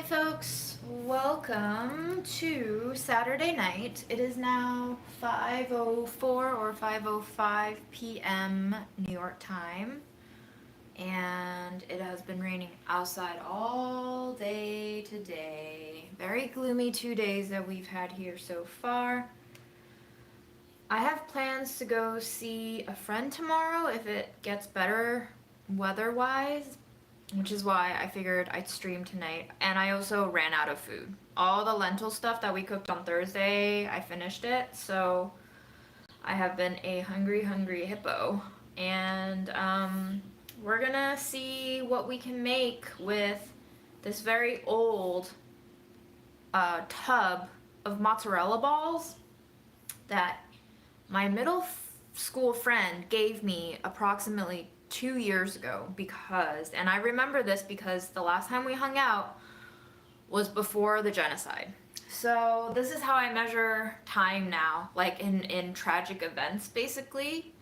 Hi folks, welcome to Saturday night. It is now 5:04 or 5:05 p.m. New York time, and it has been raining outside all day today. Very gloomy 2 days that we've had here so far. I have plans to go see a friend tomorrow if it gets better weather-wise, which is why I figured I'd stream tonight. And I also ran out of food. All the lentil stuff that we cooked on Thursday, I finished it, so I have been a hungry hippo. And we're gonna see what we can make with this very old tub of mozzarella balls that my middle school friend gave me approximately 2 years ago and I remember this because the last time we hung out was before the genocide. So this is how I measure time now, like in tragic events basically.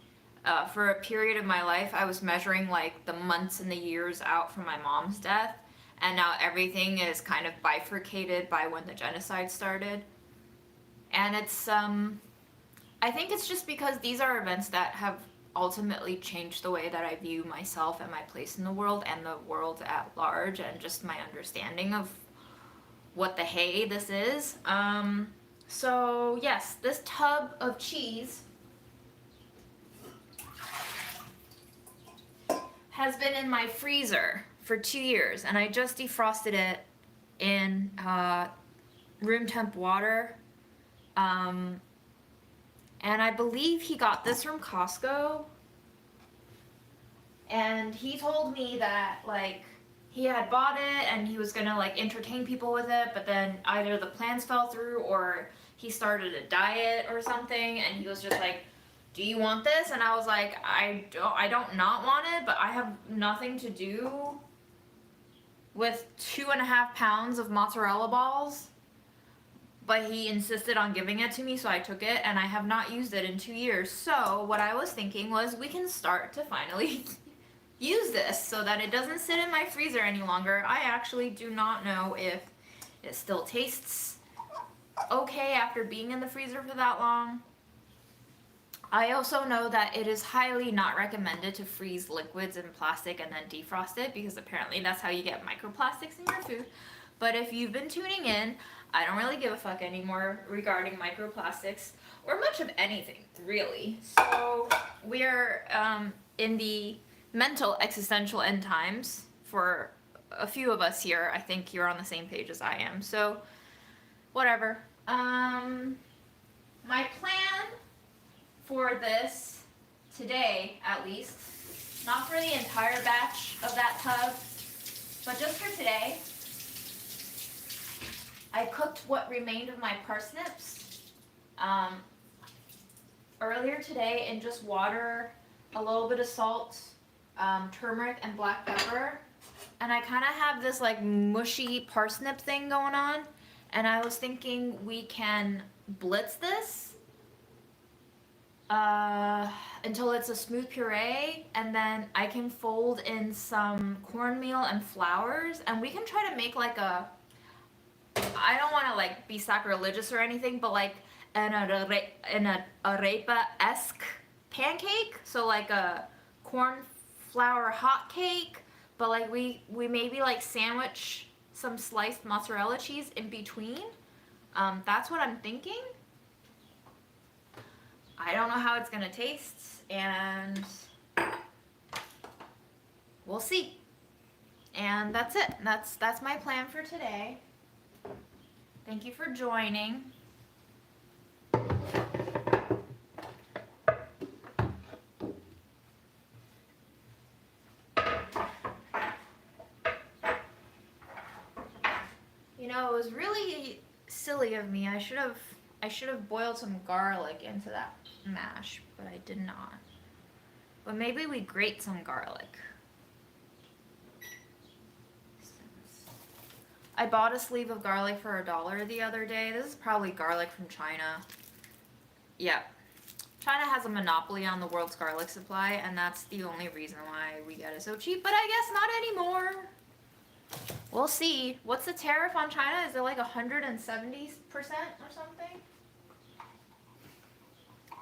For a period of my life, I was measuring like the months and the years out from my mom's death, and now everything is kind of bifurcated by when the genocide started. And it's I think it's just because these are events that have ultimately changed the way that I view myself and my place in the world and the world at large, and just my understanding of what the hey this is. So yes, this tub of cheese has been in my freezer for 2 years, and I just defrosted it in room temp water. And I believe he got this from Costco. And he told me that, like, he had bought it and he was gonna, like, entertain people with it, but then either the plans fell through or he started a diet or something, and he was just like, do you want this? And I was like, I don't not want it, but I have nothing to do with 2.5 pounds of mozzarella balls. But he insisted on giving it to me, so I took it, and I have not used it in 2 years. So what I was thinking was we can start to finally use this so that it doesn't sit in my freezer any longer. I actually do not know if it still tastes okay after being in the freezer for that long. I also know that it is highly not recommended to freeze liquids in plastic and then defrost it, because apparently that's how you get microplastics in your food. But if you've been tuning in, I don't really give a fuck anymore regarding microplastics or much of anything, really. So we're in the mental existential end times for a few of us here. I think you're on the same page as I am. So whatever. My plan for this today, at least, not for the entire batch of that tub, but just for today, I cooked what remained of my parsnips earlier today in just water, a little bit of salt, turmeric, and black pepper. And I kind of have this like mushy parsnip thing going on. And I was thinking we can blitz this until it's a smooth puree, and then I can fold in some cornmeal and flours, and we can try to make like a, I don't want to like be sacrilegious or anything, but like an arepa-esque pancake. So like a corn flour hot cake, but like we maybe like sandwich some sliced mozzarella cheese in between. That's what I'm thinking. I don't know how it's gonna taste, and we'll see. And that's it. That's my plan for today. Thank you for joining. You know, it was really silly of me. I should have boiled some garlic into that mash, but I did not. But maybe we grate some garlic. I bought a sleeve of garlic for $1 the other day. This is probably garlic from China. Yeah. China has a monopoly on the world's garlic supply, and that's the only reason why we get it so cheap, but I guess not anymore. We'll see. What's the tariff on China? Is it like 170% or something?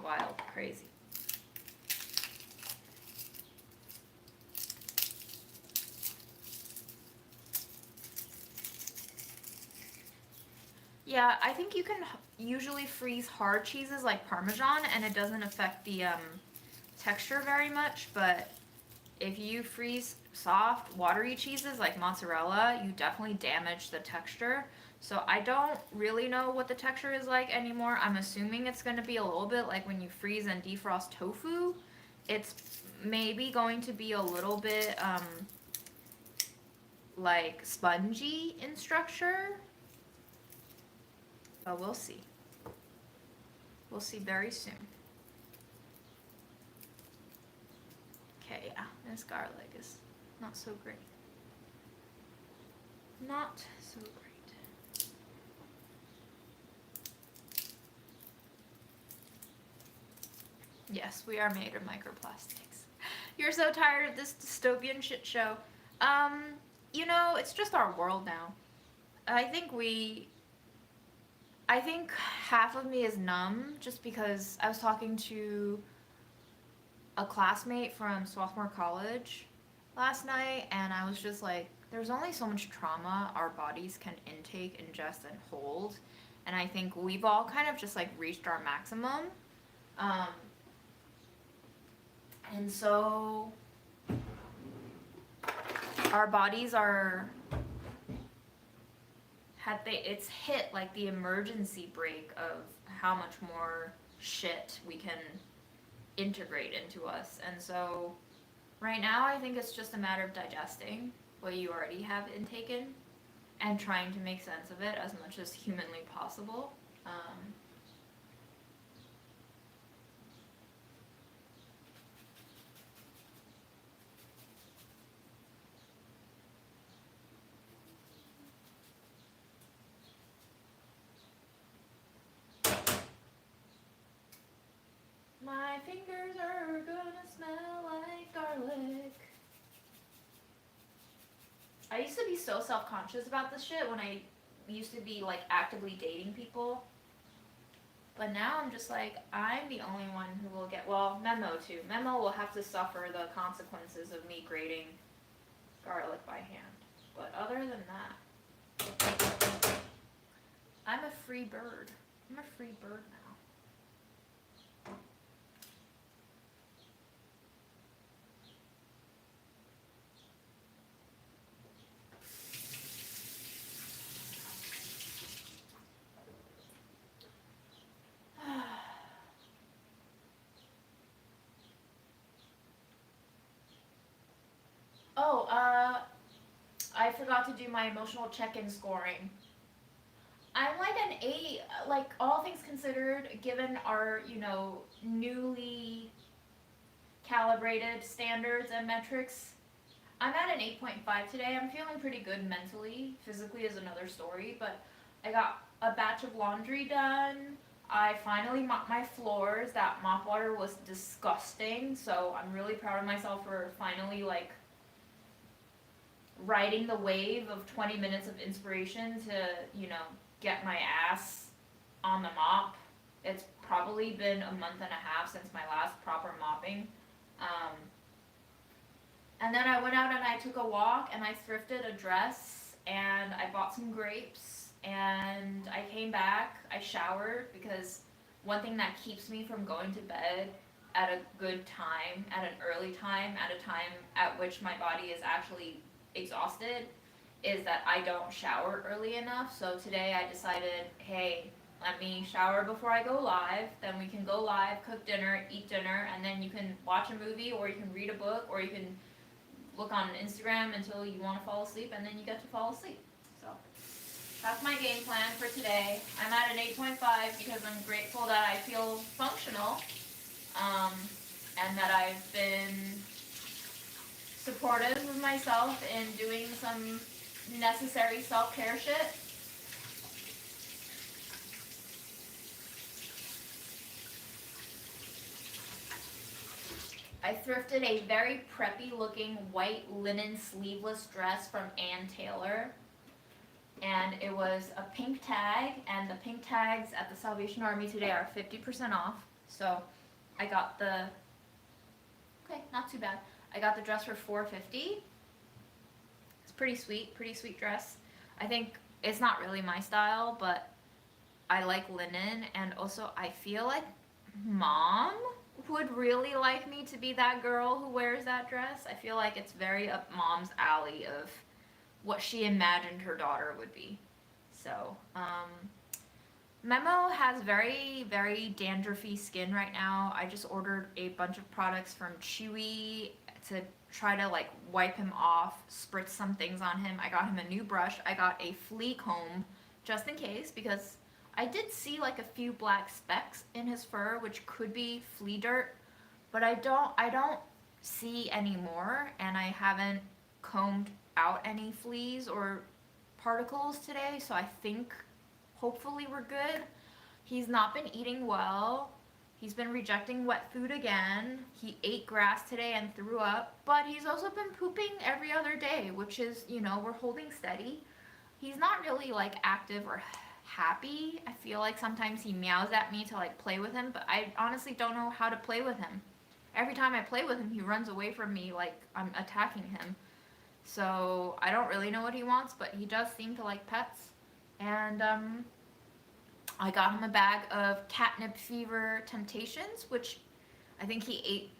Wild, crazy. Yeah, I think you can usually freeze hard cheeses like Parmesan and it doesn't affect the texture very much, but if you freeze soft, watery cheeses like mozzarella, you definitely damage the texture. So I don't really know what the texture is like anymore. I'm assuming it's going to be a little bit like when you freeze and defrost tofu. It's maybe going to be a little bit like spongy in structure. But we'll see. We'll see very soon. Okay, yeah, this garlic is not so great. Not so great. Yes, we are made of microplastics. You're so tired of this dystopian shit show. You know, it's just our world now. I think half of me is numb just because I was talking to a classmate from Swarthmore College last night and I was just like, there's only so much trauma our bodies can intake, ingest, and hold. And I think we've all kind of just like reached our maximum. And so our bodies it's hit like the emergency brake of how much more shit we can integrate into us. And so right now I think it's just a matter of digesting what you already have intaken and trying to make sense of it as much as humanly possible. My fingers are gonna smell like garlic. I used to be so self-conscious about this shit when I used to be like actively dating people. But now I'm just like, I'm the only one who will get, well, Memo too. Memo will have to suffer the consequences of me grating garlic by hand. But other than that, I'm a free bird. I'm a free bird now. Oh, I forgot to do my emotional check-in scoring. I'm like an 8, like all things considered, given our, newly calibrated standards and metrics. I'm at an 8.5 today. I'm feeling pretty good mentally. Physically is another story, but I got a batch of laundry done. I finally mopped my floors. That mop water was disgusting, so I'm really proud of myself for finally riding the wave of 20 minutes of inspiration to, get my ass on the mop. It's probably been a month and a half since my last proper mopping. And then I went out and I took a walk and I thrifted a dress and I bought some grapes and I came back, I showered because one thing that keeps me from going to bed at a good time, at an early time, at a time at which my body is actually exhausted, is that I don't shower early enough. So today I decided, hey, let me shower before I go live, then we can go live, cook dinner, eat dinner, and then you can watch a movie or you can read a book or you can look on Instagram until you want to fall asleep and then you get to fall asleep. So that's my game plan for today. I'm at an 8.5 because I'm grateful that I feel functional and that I've been supportive of myself in doing some necessary self-care shit. I thrifted a very preppy looking white linen sleeveless dress from Ann Taylor. And it was a pink tag, and the pink tags at the Salvation Army today are 50% off. So I got the, okay, not too bad. I got the dress for $4.50. It's pretty sweet dress. I think it's not really my style, but I like linen, and also I feel like Mom would really like me to be that girl who wears that dress. I feel like it's very up Mom's alley of what she imagined her daughter would be. So, Memo has very, very dandruffy skin right now. I just ordered a bunch of products from Chewy to try to like wipe him off, spritz some things on him. I got him a new brush. I got a flea comb just in case, because I did see like a few black specks in his fur, which could be flea dirt, but I don't see any more, and I haven't combed out any fleas or particles today, so I think hopefully we're good. He's not been eating well. He's been rejecting wet food again. He ate grass today and threw up, but he's also been pooping every other day, which is, you know, we're holding steady. He's not really like active or happy. I feel like sometimes he meows at me to like play with him, but I honestly don't know how to play with him. Every time I play with him, he runs away from me like I'm attacking him. So I don't really know what he wants, but he does seem to like pets. And I got him a bag of catnip fever temptations, which I think he ate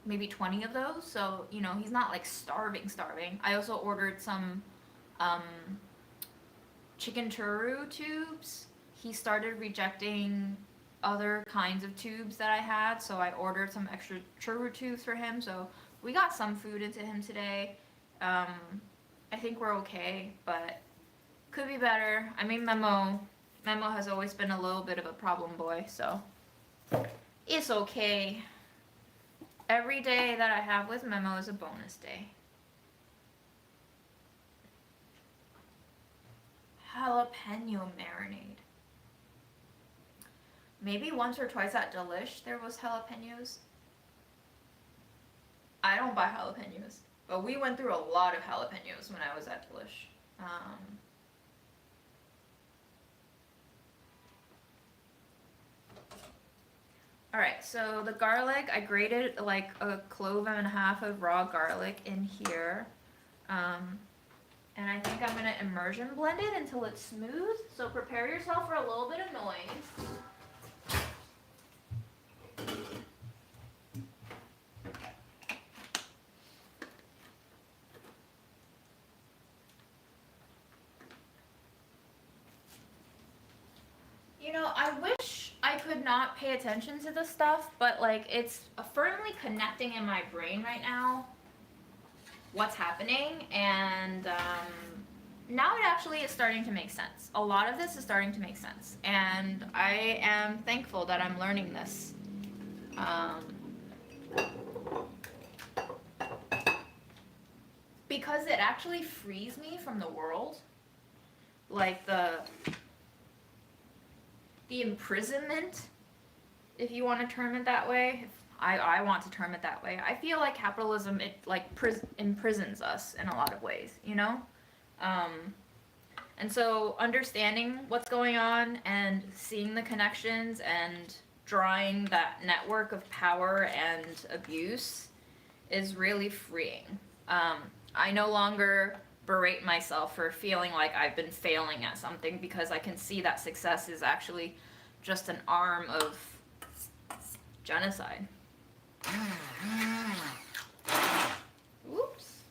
maybe 20 of those. So, you know, he's not like starving. I also ordered some chicken churu tubes. He started rejecting other kinds of tubes that I had, so I ordered some extra churu tubes for him. So we got some food into him today. I think we're okay, but could be better. I mean, Memo has always been a little bit of a problem boy, so it's okay. Every day that I have with Memo is a bonus day. Jalapeno marinade. Maybe once or twice at Delish there was jalapenos. I don't buy jalapenos, but we went through a lot of jalapenos when I was at Delish. Alright, so the garlic, I grated like a clove and a half of raw garlic in here. And I think I'm going to immersion blend it until it's smooth. So prepare yourself for a little bit of noise. You know, I wish I could not pay attention to this stuff, but like it's firmly connecting in my brain right now what's happening, and now it actually is starting to make sense. A lot of this is starting to make sense, and I am thankful that I'm learning this. Because it actually frees me from the world, like the imprisonment, if you want to term it that way. I want to term it that way. I feel like capitalism, it like imprisons us in a lot of ways, you know? And so understanding what's going on and seeing the connections and drawing that network of power and abuse is really freeing. I no longer berate myself for feeling like I've been failing at something, because I can see that success is actually just an arm of genocide. Whoops.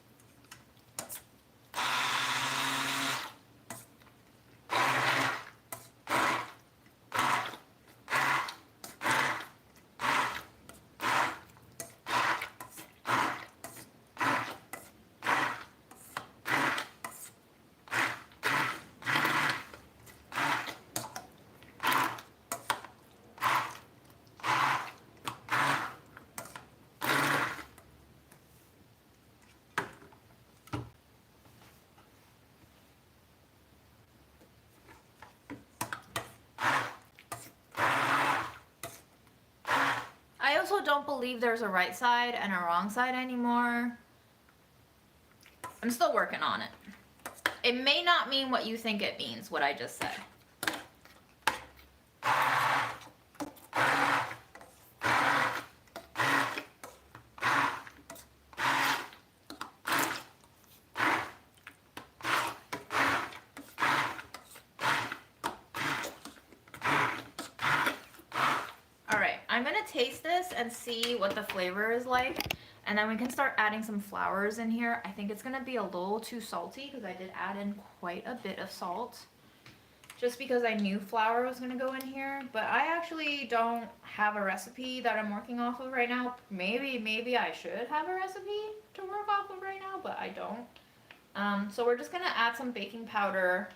also don't believe there's a right side and a wrong side anymore. I'm still working on it. It may not mean what you think it means, what I just said. I'm gonna taste this and see what the flavor is like, and then we can start adding some flowers in here. I think it's gonna be a little too salty because I did add in quite a bit of salt, just because I knew flour was gonna go in here. But I actually don't have a recipe that I'm working off of right now. Maybe I should have a recipe to work off of right now, but I don't. So we're just gonna add some baking powder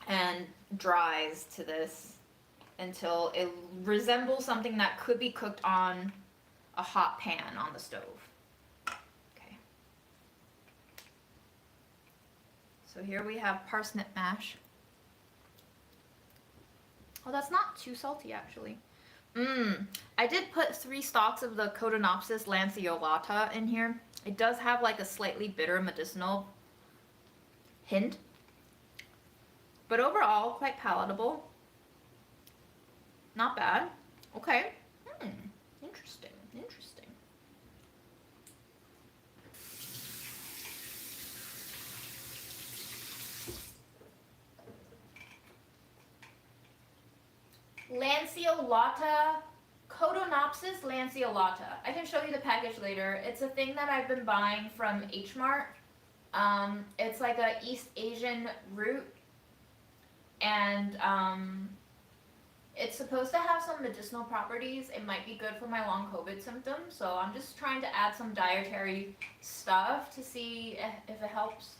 and dries to this until it resembles something that could be cooked on a hot pan on the stove. Okay. So here we have parsnip mash. Oh, that's not too salty actually. I did put 3 stalks of the Cotinopsis lanceolata in here. It does have like a slightly bitter medicinal hint, but overall quite palatable. Not bad. Okay. Interesting. Interesting. Lanceolata, Cotinopsis lanceolata. I can show you the package later. It's a thing that I've been buying from H Mart. It's like a East Asian root, and it's supposed to have some medicinal properties. It might be good for my long COVID symptoms, so I'm just trying to add some dietary stuff to see if it helps.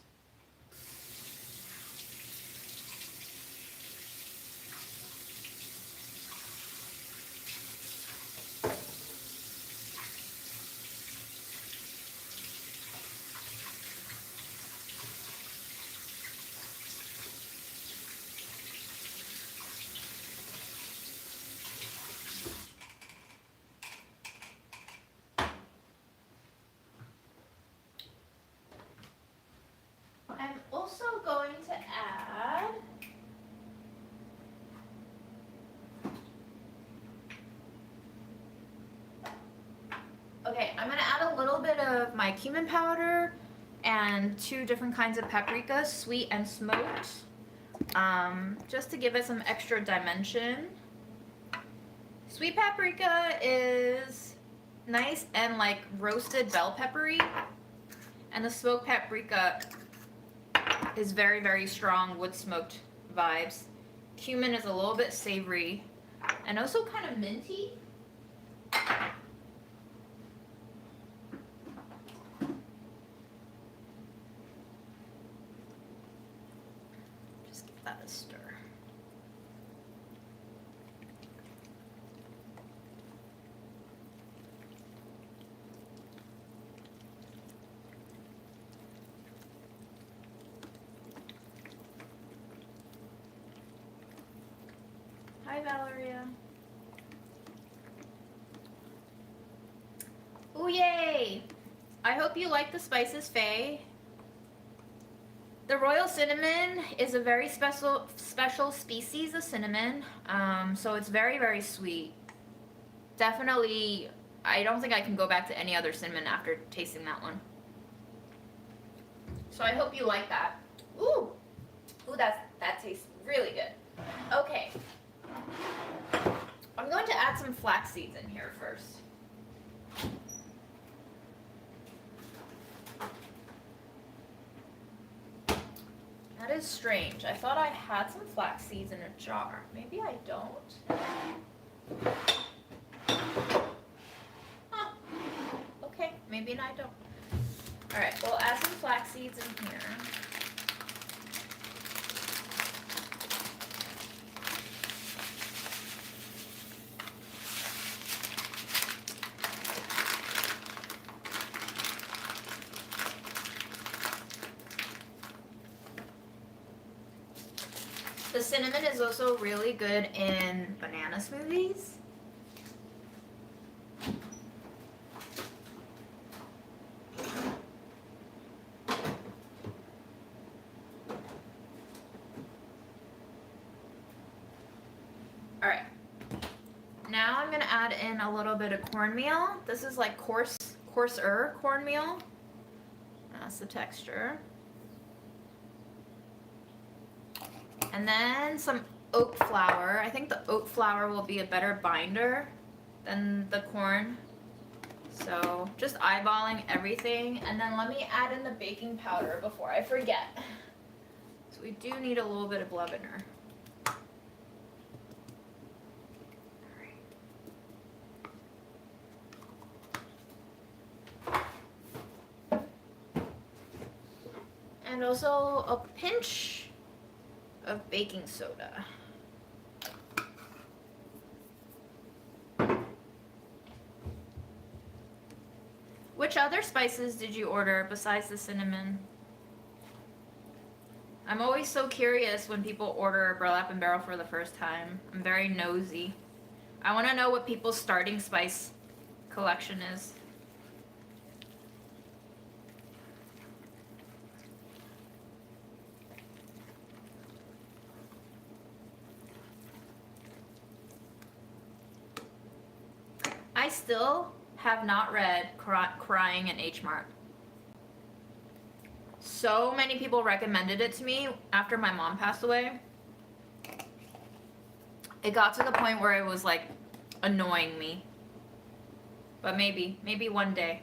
I'm also going to add I'm gonna add a little bit of my cumin powder and 2 different kinds of paprika, sweet and smoked, just to give it some extra dimension. Sweet paprika is nice and like roasted bell peppery, and the smoked paprika is very, very strong wood smoked vibes. Cumin is a little bit savory and also kind of minty. Just give that a stir. Hi, Valeria. Ooh, yay! I hope you like the spices, Faye. The royal cinnamon is a very special species of cinnamon, so it's very, very sweet. Definitely, I don't think I can go back to any other cinnamon after tasting that one. So I hope you like that. Ooh, that tastes really good. Okay. I'm going to add some flax seeds in here first. That is strange. I thought I had some flax seeds in a jar. Maybe I don't. Huh. Okay, maybe I don't. Alright, we'll add some flax seeds in here. The cinnamon is also really good in banana smoothies. add in a little bit of cornmeal. This is like coarser cornmeal. That's the texture. And then some oat flour. I think the oat flour will be a better binder than the corn. So just eyeballing everything. And then let me add in the baking powder before I forget. So we do need a little bit of leavener. And also a pinch of baking soda. Which other spices did you order besides the cinnamon? I'm always so curious when people order burlap and barrel for the first time. I'm very nosy. I want to know what people's starting spice collection is. I still have not read Crying in H Mart. So many people recommended it to me after my mom passed away. It got to the point where it was like annoying me. But maybe one day.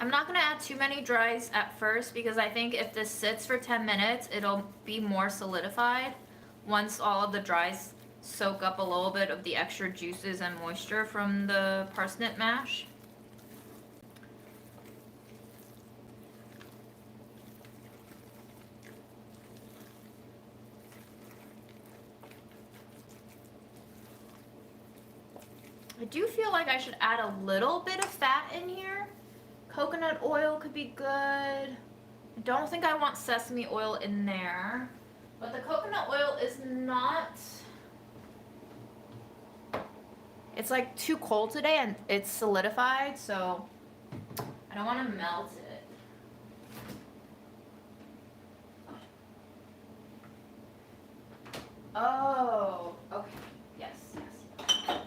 I'm not gonna add too many dries at first because I think if this sits for 10 minutes, it'll be more solidified once all of the dries soak up a little bit of the extra juices and moisture from the parsnip mash. I do feel like I should add a little bit of fat in here. Coconut oil could be good. I don't think I want sesame oil in there. But the coconut oil is not... It's like too cold today and it's solidified, so I don't want to melt it. Oh, okay. Yes. I'm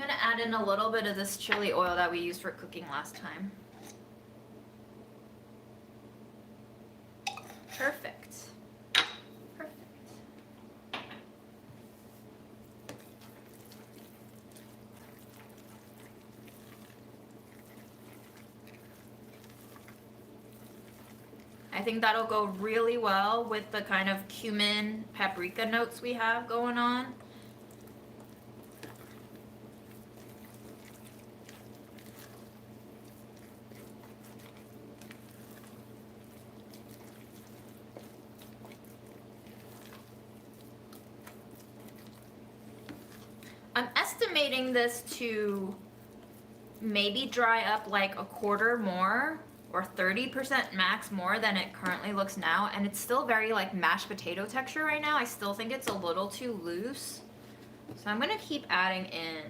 gonna add in a little bit of this chili oil that we used for cooking last time. Perfect. I think that'll go really well with the kind of cumin, paprika notes we have going on. I'm estimating this to maybe dry up like a quarter more or 30% max more than it currently looks now, and it's still very like mashed potato texture right now. I still think it's a little too loose, so I'm gonna keep adding in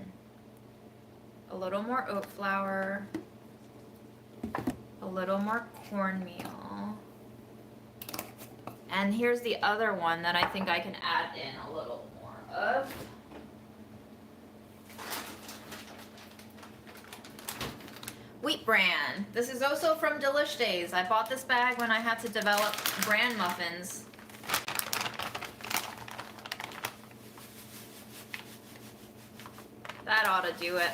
a little more oat flour, a little more cornmeal, and here's the other one that I think I can add in a little more of. Wheat bran. This is also from Delish Days. I bought this bag when I had to develop bran muffins. That ought to do it.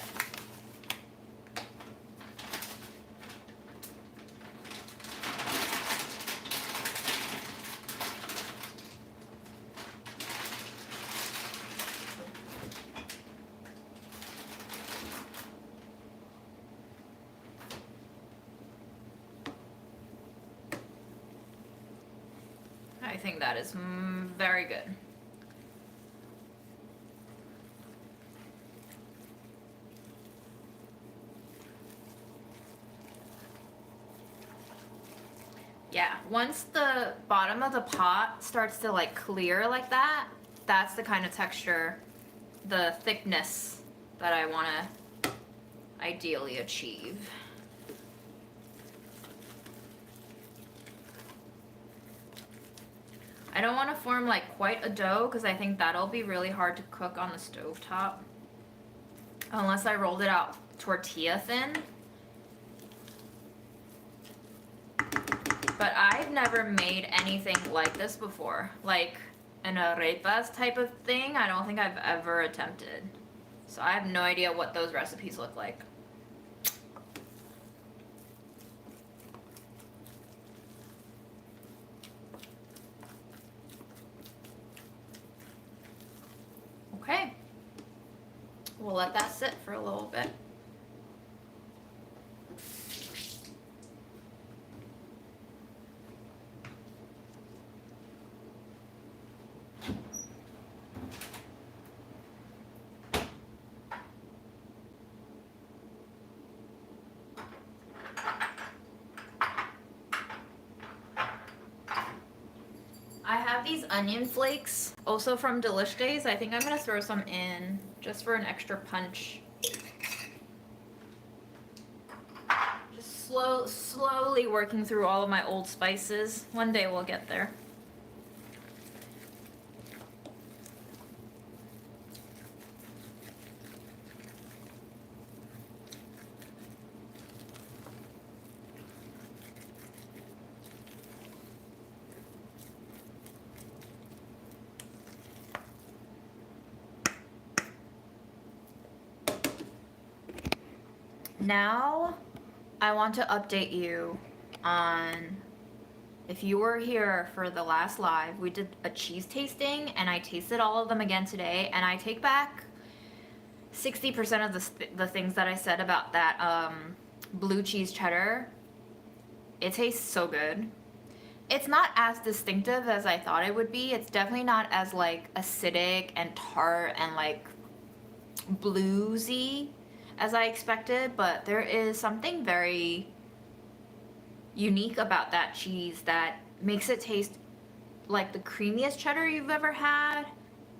I think that is very good. Yeah, once the bottom of the pot starts to like clear like that, that's the kind of texture, the thickness that I want to ideally achieve. I don't want to form like quite a dough because I think that'll be really hard to cook on the stovetop. Unless I rolled it out tortilla thin. But I've never made anything like this before. Like an arepas type of thing, I don't think I've ever attempted. So I have no idea what those recipes look like. Okay. We'll let that sit for a little bit. I have these onion flakes, also from Delish Days. I think I'm gonna throw some in just for an extra punch. Just slowly working through all of my old spices. One day we'll get there. Now, I want to update you on, if you were here for the last live, we did a cheese tasting and I tasted all of them again today, and I take back 60% of the things that I said about that blue cheese cheddar. It tastes so good. It's not as distinctive as I thought it would be. It's definitely not as like acidic and tart and like bluesy as I expected, but there is something very unique about that cheese that makes it taste like the creamiest cheddar you've ever had,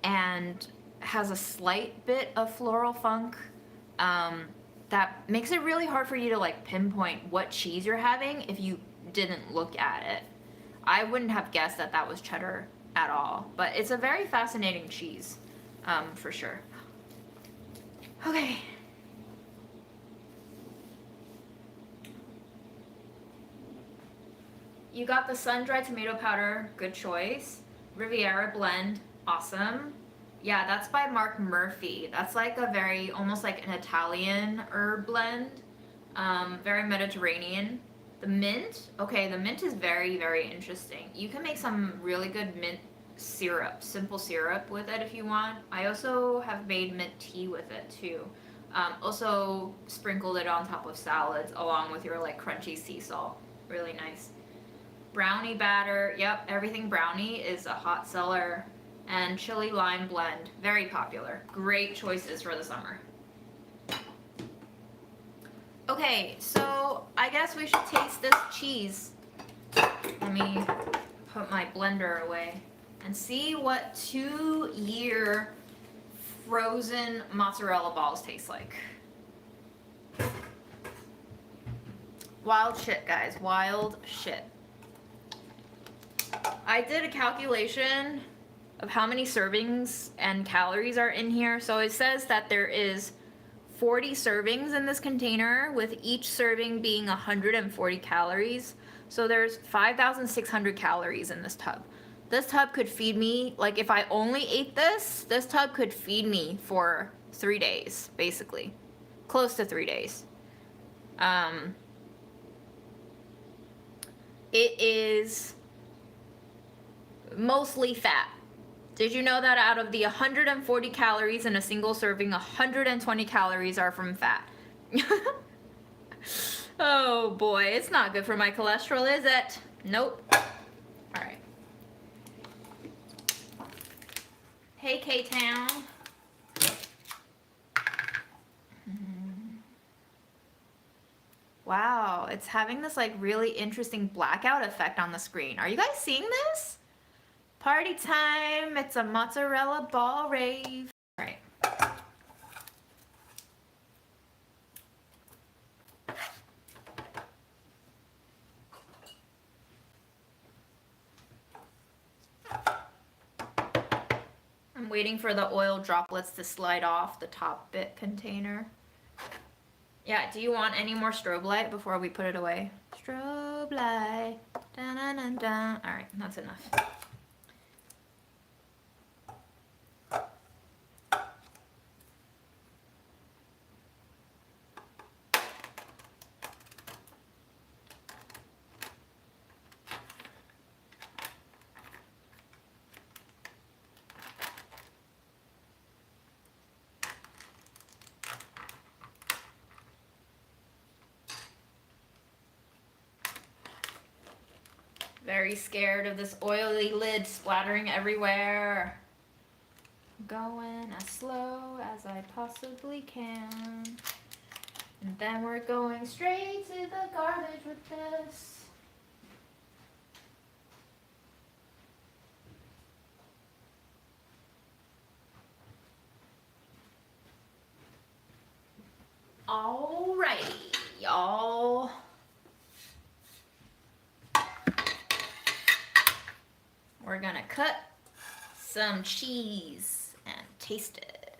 and has a slight bit of floral funk that makes it really hard for you to like pinpoint what cheese you're having if you didn't look at it. I wouldn't have guessed that that was cheddar at all, but it's a very fascinating cheese, for sure. Okay. You got the sun-dried tomato powder, good choice. Riviera blend, awesome. Yeah, that's by Mark Murphy. That's like a very, almost like an Italian herb blend. Very Mediterranean. The mint, okay, the mint is very, very interesting. You can make some really good mint syrup, simple syrup with it if you want. I also have made mint tea with it too. Also sprinkled it on top of salads along with your like crunchy sea salt. Really nice. Brownie batter, yep, everything brownie is a hot seller. And chili lime blend, very popular. Great choices for the summer. Okay, so I guess we should taste this cheese. Let me put my blender away and see what 2-year frozen mozzarella balls taste like. Wild shit, guys, wild shit. I did a calculation of how many servings and calories are in here. So it says that there is 40 servings in this container, with each serving being 140 calories. So there's 5,600 calories in this tub. This tub could feed me, like if I only ate this tub could feed me for 3 days, basically. Close to 3 days. It is mostly fat. Did you know that out of the 140 calories in a single serving, 120 calories are from fat? Oh boy, it's not good for my cholesterol, is it? Nope. All right. Hey, K-Town. Wow, it's having this like really interesting blackout effect on the screen. Are you guys seeing this? Party time, it's a mozzarella ball rave. All right. I'm waiting for the oil droplets to slide off the top bit container. Yeah, do you want any more strobe light before we put it away? Strobe light. Dun, dun, dun, dun. All right, that's enough. Very scared of this oily lid splattering everywhere. Going as slow as I possibly can. And then we're going straight to the garbage with this. Alrighty, y'all. We're gonna cut some cheese and taste it.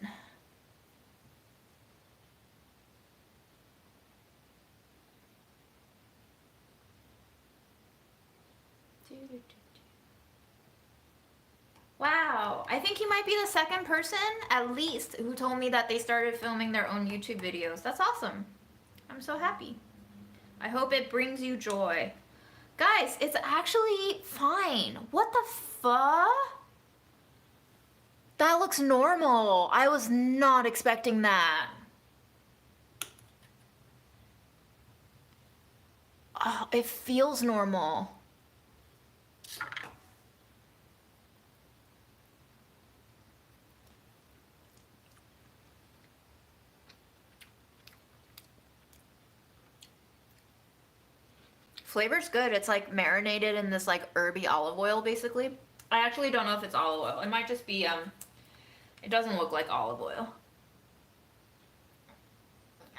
Wow, I think you might be the second person, at least, who told me that they started filming their own YouTube videos. That's awesome. I'm so happy. I hope it brings you joy. Guys, it's actually fine. What the fuck? That looks normal. I was not expecting that. Oh, it feels normal. Flavor's good. It's like marinated in this like herby olive oil basically. I actually don't know if it's olive oil. It might just be it doesn't look like olive oil.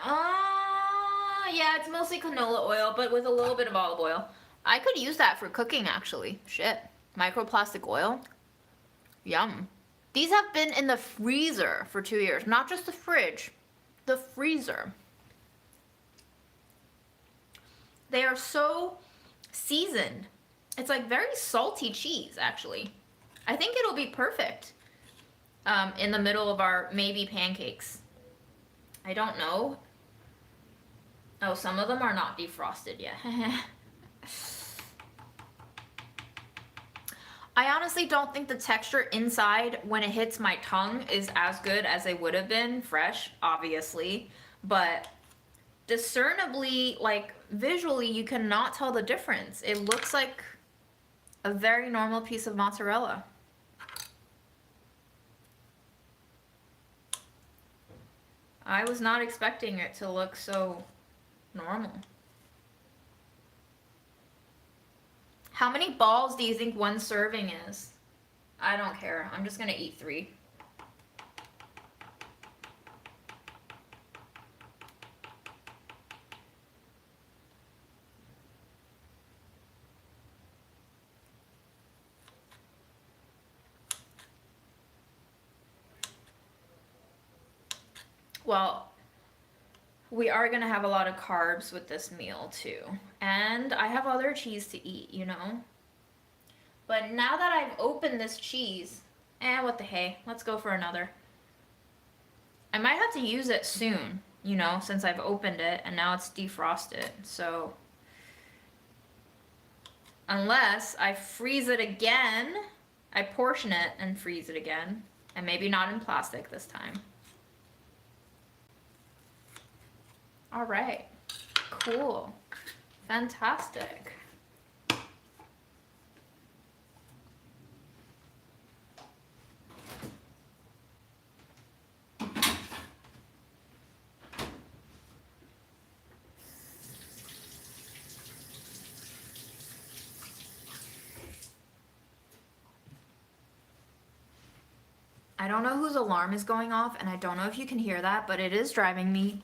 Yeah, it's mostly canola oil, but with a little bit of olive oil. I could use that for cooking actually. Shit. Microplastic oil. Yum. These have been in the freezer for 2 years, not just the fridge, the freezer. They are so seasoned. It's like very salty cheese, actually. I think it'll be perfect in the middle of our maybe pancakes. I don't know. Oh, some of them are not defrosted yet. I honestly don't think the texture inside when it hits my tongue is as good as it would have been fresh, obviously. But discernibly, like visually, you cannot tell the difference. It looks like a very normal piece of mozzarella. I was not expecting it to look so normal. How many balls do you think one serving is? I don't care. I'm just gonna eat 3. Well, we are gonna have a lot of carbs with this meal too. And I have other cheese to eat, you know? But now that I've opened this cheese, what the hey, let's go for another. I might have to use it soon, you know, since I've opened it and now it's defrosted. So, unless I freeze it again, I portion it and freeze it again. And maybe not in plastic this time. All right, cool, fantastic. I don't know whose alarm is going off, and I don't know if you can hear that, but it is driving me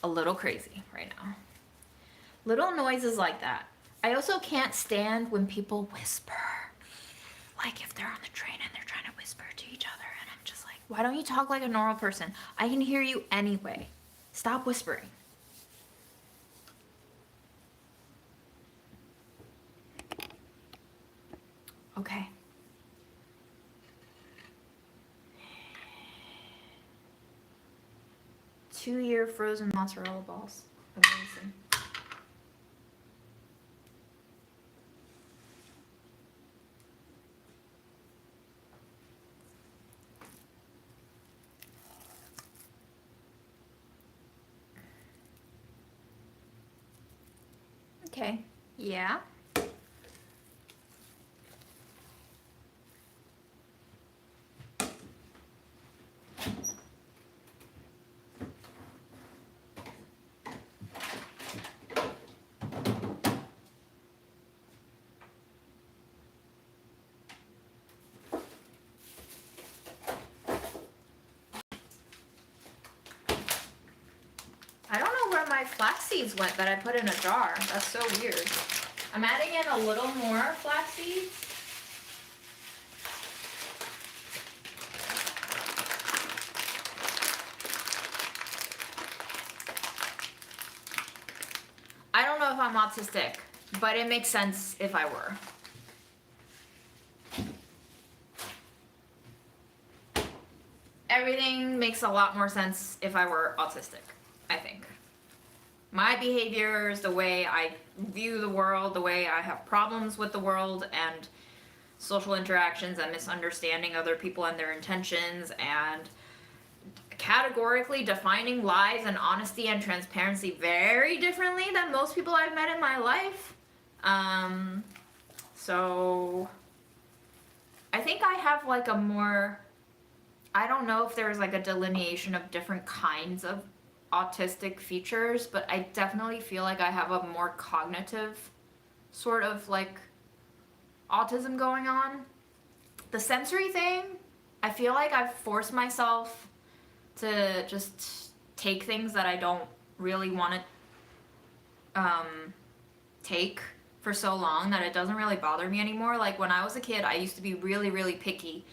a little crazy right now. Little noises like that. I also can't stand when people whisper. Like if they're on the train and they're trying to whisper to each other and I'm just Why don't you talk like a normal person? I can hear you anyway. Stop whispering. Okay. Two-year frozen mozzarella balls. Amazing. Okay. Yeah. I don't know where my flax seeds went that I put in a jar. That's so weird. I'm adding in a little more flax seeds. I don't know if I'm autistic, but it makes sense if I were. Everything makes a lot more sense if I were autistic, I think. My behaviors, the way I view the world, the way I have problems with the world and social interactions and misunderstanding other people and their intentions and categorically defining lies and honesty and transparency very differently than most people I've met in my life. So I think I have like a more, I don't know if there's like a delineation of different kinds of autistic features, but I definitely feel like I have a more cognitive sort of like autism going on. The sensory thing, I feel like I've forced myself to just take things that I don't really want to take for so long that it doesn't really bother me anymore. Like when I was a kid, I used to be really, really picky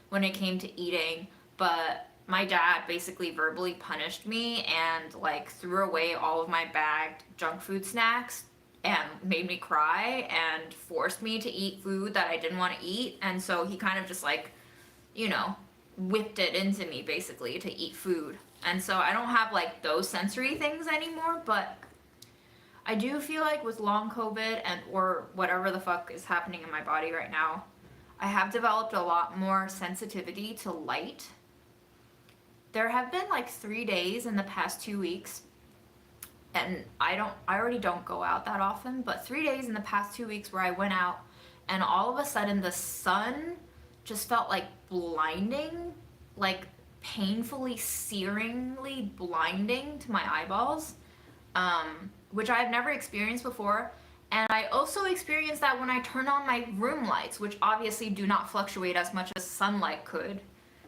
when it came to eating, but my dad basically verbally punished me and like threw away all of my bagged junk food snacks and made me cry and forced me to eat food that I didn't want to eat. And so he kind of just like, you know, whipped it into me basically to eat food. And so I don't have like those sensory things anymore, but I do feel like with long COVID and or whatever the fuck is happening in my body right now, I have developed a lot more sensitivity to light. There have been like 3 days in the past 2 weeks, and I already don't go out that often, but 3 days in the past 2 weeks where I went out and all of a sudden the sun just felt like blinding, like painfully, searingly blinding to my eyeballs, which I've never experienced before. And I also experienced that when I turn on my room lights, which obviously do not fluctuate as much as sunlight could,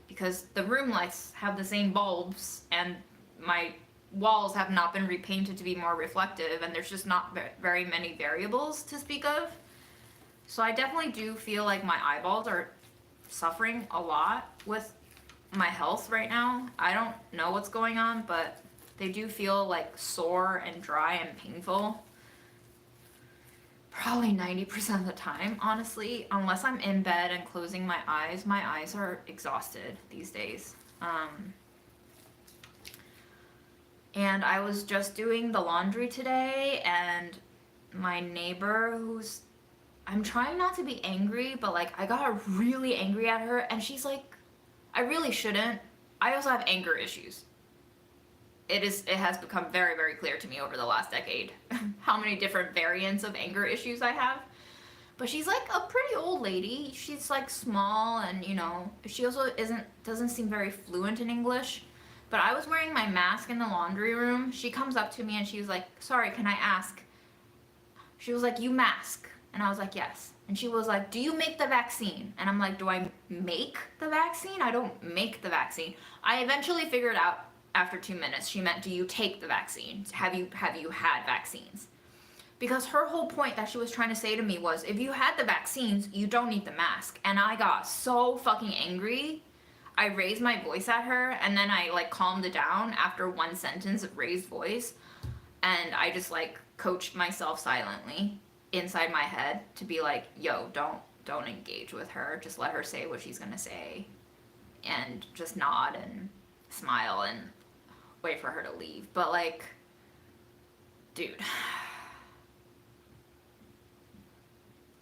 because the room lights have the same bulbs and my walls have not been repainted to be more reflective, and there's just not very many variables to speak of. So I definitely do feel like my eyeballs are suffering a lot with my health right now. I don't know what's going on, but they do feel like sore and dry and painful. Probably 90% of the time, honestly, unless I'm in bed and closing my eyes are exhausted these days. And I was just doing the laundry today, and my neighbor who's, I'm trying not to be angry, but like I got really angry at her, and she's like, I really shouldn't. I also have anger issues. It has become very, very clear to me over the last decade how many different variants of anger issues I have. But she's like a pretty old lady. She's like small, and you know, she also doesn't seem very fluent in English. But I was wearing my mask in the laundry room. She comes up to me and she was like, sorry, can I ask? She was like, you mask? And I was like, yes. And she was like, do you make the vaccine? And I'm like, do I make the vaccine? I don't make the vaccine. I eventually figured out after 2 minutes, she meant, do you take the vaccine? Have you had vaccines? Because her whole point that she was trying to say to me was, if you had the vaccines, you don't need the mask. And I got so fucking angry. I raised my voice at her, and then I like calmed it down after one sentence of raised voice, and I just like coached myself silently inside my head to be like, yo, don't engage with her, just let her say what she's gonna say, and just nod and smile and wait for her to leave. But like, dude,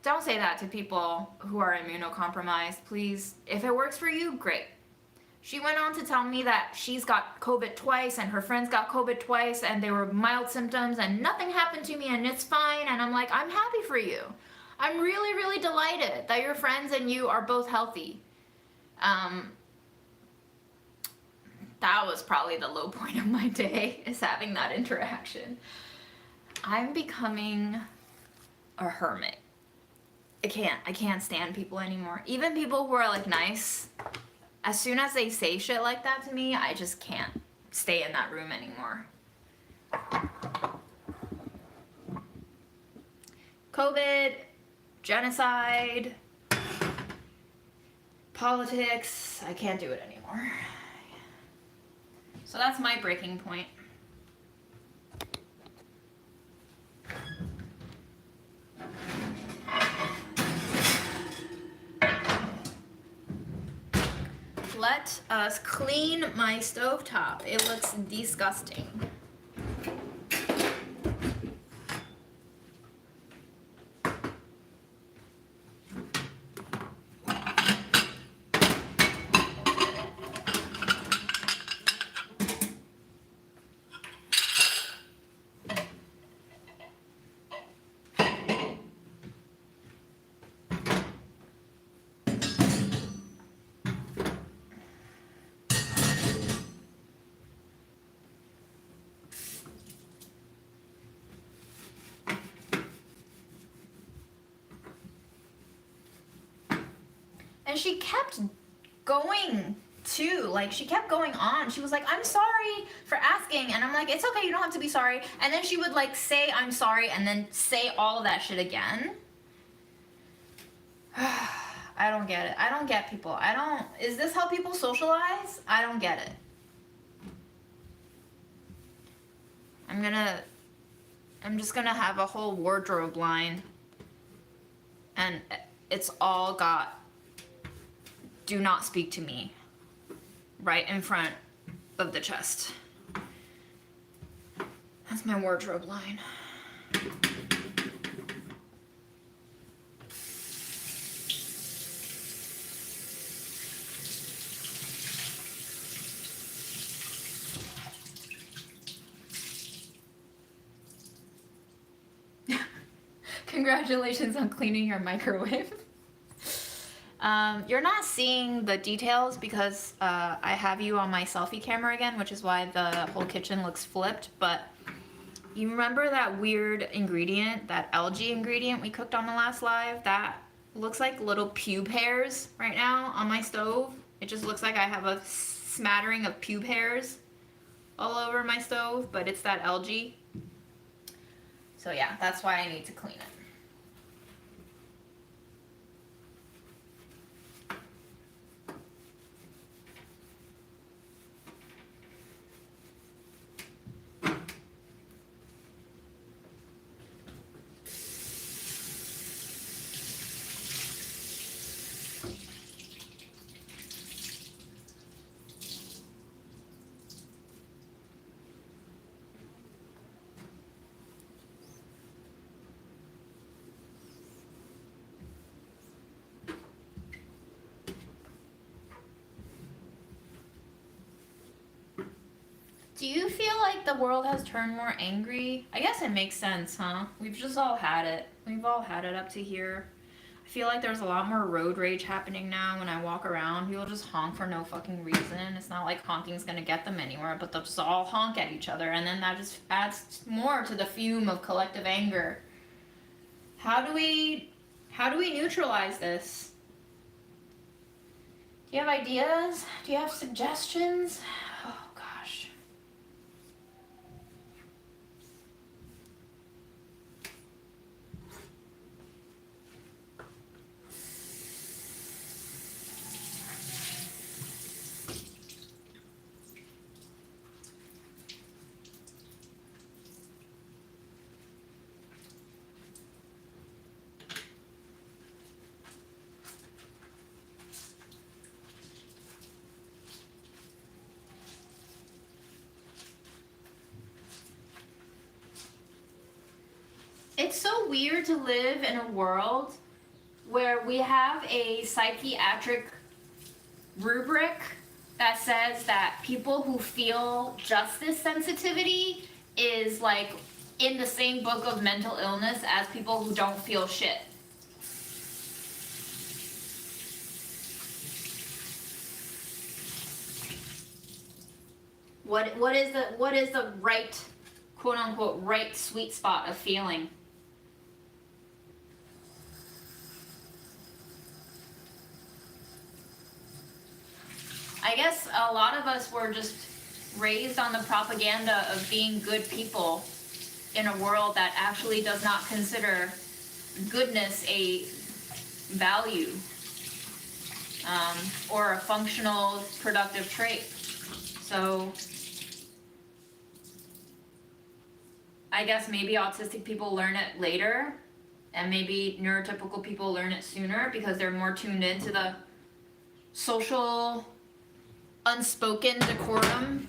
don't say that to people who are immunocompromised, please. If it works for you, great. She went on to tell me that she's got COVID twice and her friends got COVID twice and they were mild symptoms and nothing happened to me and it's fine. And I'm like, I'm happy for you. I'm really, really delighted that your friends and you are both healthy. That was probably the low point of my day, is having that interaction. I'm becoming a hermit. I can't stand people anymore. Even people who are like nice, as soon as they say shit like that to me, I just can't stay in that room anymore. COVID, genocide, politics, I can't do it anymore. So that's my breaking point. Let us clean my stovetop. It looks disgusting. And she kept going too, like she kept going on. She was like, I'm sorry for asking, and I'm like, it's okay, you don't have to be sorry. And then she would like say I'm sorry and then say all of that shit again. I don't get it. I don't get people. Is this how people socialize? I don't get it. I'm just gonna have a whole wardrobe line and it's all got do not speak to me right in front of the chest. That's my wardrobe line. Congratulations on cleaning your microwave. You're not seeing the details because I have you on my selfie camera again, which is why the whole kitchen looks flipped, but you remember that weird ingredient, that algae ingredient we cooked on the last live? That looks like little pube hairs right now on my stove. It just looks like I have a smattering of pube hairs all over my stove, but it's that algae. So yeah, that's why I need to clean it. Do you feel like the world has turned more angry? I guess it makes sense, huh? We've just all had it. We've all had it up to here. I feel like there's a lot more road rage happening now when I walk around. People just honk for no fucking reason. It's not like honking's gonna get them anywhere, but they'll just all honk at each other, and then that just adds more to the fume of collective anger. How do we neutralize this? Do you have ideas? Do you have suggestions? Oh gosh. It's so weird to live in a world where we have a psychiatric rubric that says that people who feel justice sensitivity is like in the same book of mental illness as people who don't feel shit. What is the right, quote unquote, right sweet spot of feeling? I guess a lot of us were just raised on the propaganda of being good people in a world that actually does not consider goodness a value, or a functional, productive trait. So I guess maybe autistic people learn it later, and maybe neurotypical people learn it sooner because they're more tuned into the social unspoken decorum.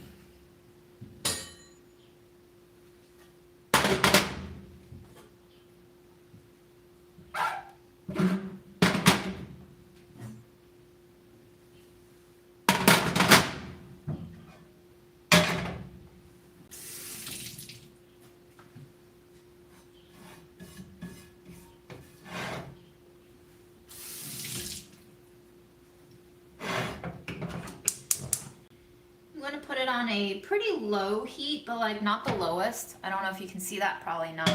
I'm going to put it on a pretty low heat, but like not the lowest. I don't know if you can see that, probably not.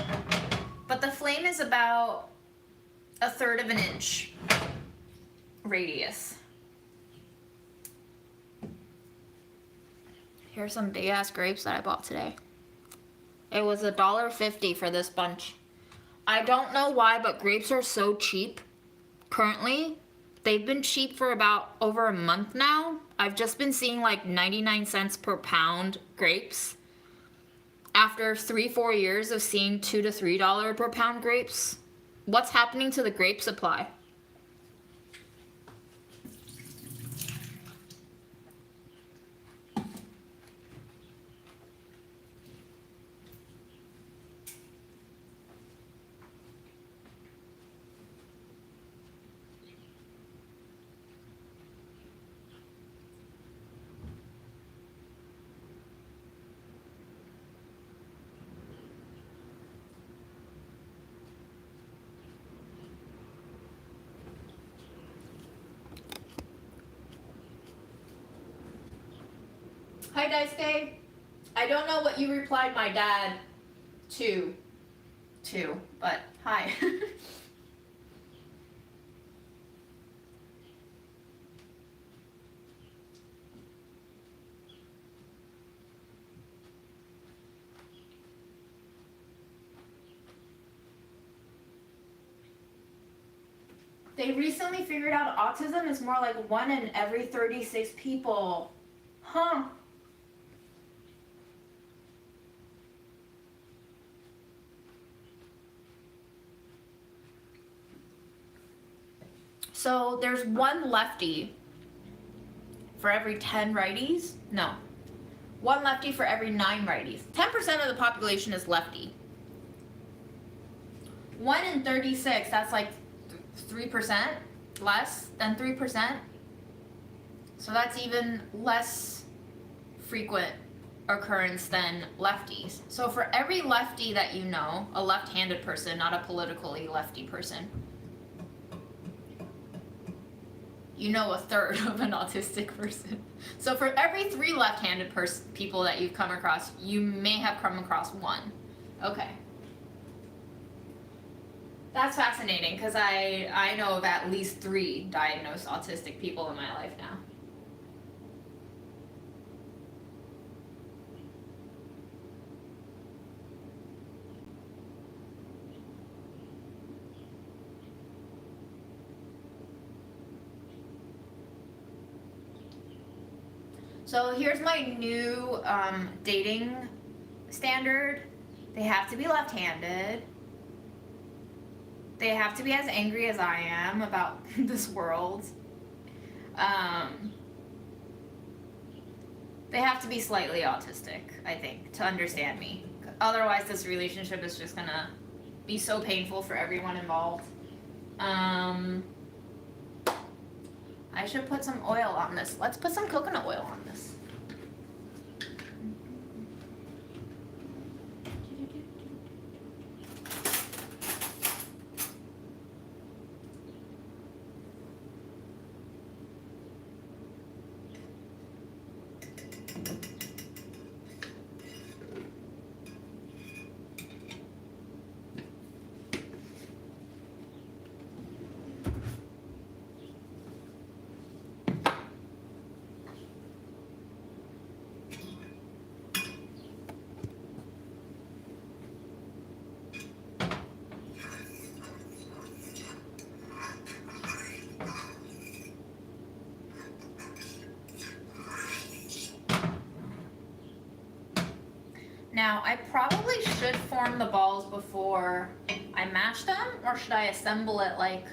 But the flame is about 1/3 of an inch radius. Here's some big ass grapes that I bought today. It was $1.50 for this bunch. I don't know why, but grapes are so cheap currently. They've been cheap for about over a month now. I've just been seeing like 99 cents per pound grapes. After 3-4 years of seeing $2 to $3 per pound grapes, what's happening to the grape supply? Hi, Daisuke. I don't know what you replied my dad to, but hi. They recently figured out autism is more like 1 in every 36 people. Huh. So there's 1 lefty for every 10 righties. No. 1 lefty for every 9 righties. 10% of the population is lefty. 1 in 36, that's like 3%, less than 3%. So that's even less frequent occurrence than lefties. So for every lefty that you know, a left-handed person, not a politically lefty person, you know 1/3 of an autistic person. So for every 3 left-handed people that you've come across, you may have come across 1. Okay. That's fascinating, because I know of at least 3 diagnosed autistic people in my life now. So here's my new dating standard. They have to be left-handed. They have to be as angry as I am about this world. They have to be slightly autistic, I think, to understand me. Otherwise, this relationship is just gonna be so painful for everyone involved. I should put some oil on this. Let's put some coconut oil on this. Now, I probably should form the balls before I mash them, or should I assemble it like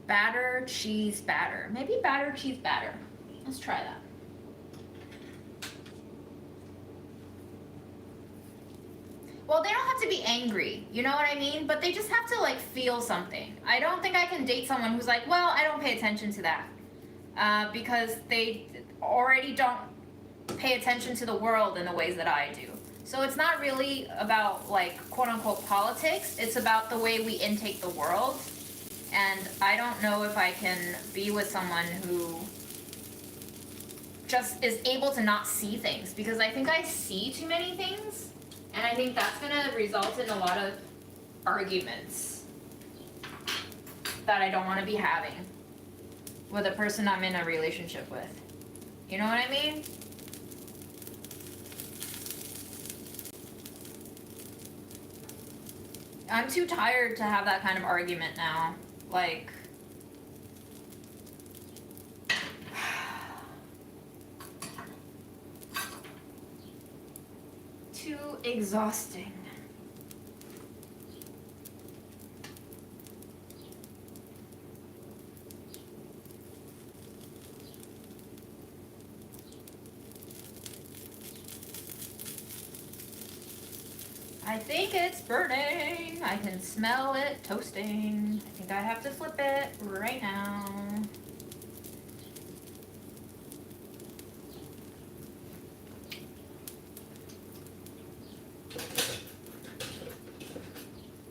batter, cheese, batter? Maybe batter, cheese, batter. Let's try that. Well, they don't have to be angry, you know what I mean? But they just have to like feel something. I don't think I can date someone who's like, well, I don't pay attention to that. Because they already don't pay attention to the world in the ways that I do. So it's not really about like quote unquote politics, it's about the way we intake the world. And I don't know if I can be with someone who just is able to not see things, because I think I see too many things, and I think that's gonna result in a lot of arguments that I don't wanna be having with a person I'm in a relationship with. You know what I mean? I'm too tired to have that kind of argument now. Like, too exhausting. I think it's burning. I can smell it toasting. I think I have to flip it right now.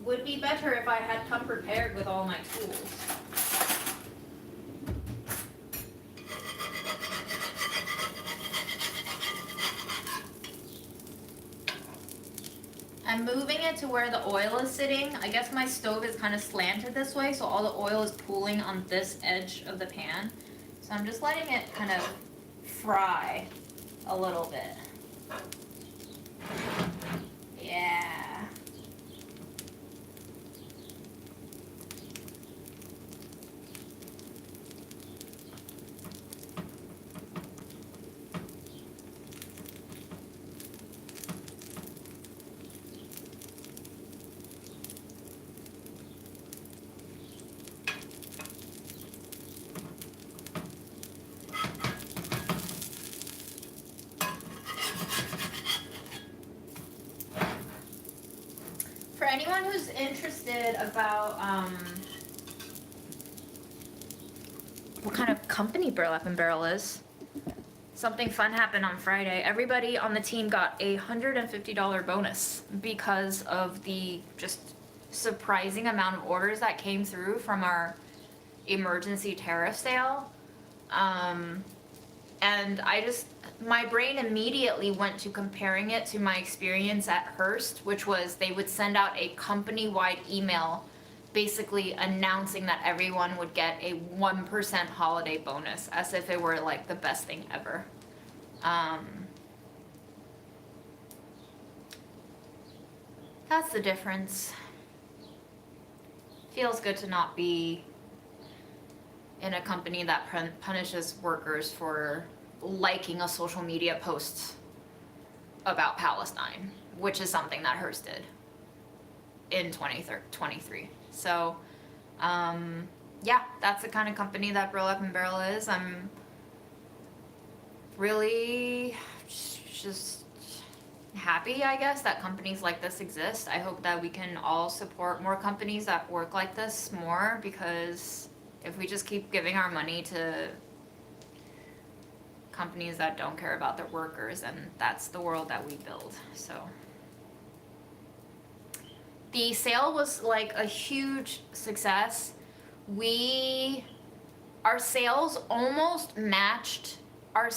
Would be better if I had come prepared with all my tools. I'm moving it to where the oil is sitting. I guess my stove is kind of slanted this way, so all the oil is pooling on this edge of the pan. So I'm just letting it kind of fry a little bit. Yeah. For anyone who's interested about what kind of company Burlap and Barrel is, something fun happened on Friday. Everybody on the team got a $150 bonus because of the just surprising amount of orders that came through from our emergency tariff sale. And my brain immediately went to comparing it to my experience at Hearst, which was they would send out a company-wide email basically announcing that everyone would get a 1% holiday bonus, as if it were like the best thing ever. That's the difference. Feels good to not be in a company that punishes workers for liking a social media post about Palestine, which is something that Hearst did in 2023. So, yeah, that's the kind of company that Burlap and Barrel is. I'm really just happy, I guess, that companies like this exist. I hope that we can all support more companies that work like this more, because if we just keep giving our money to companies that don't care about their workers, then that's the world that we build. So the sale was like a huge success. Our sales almost matched our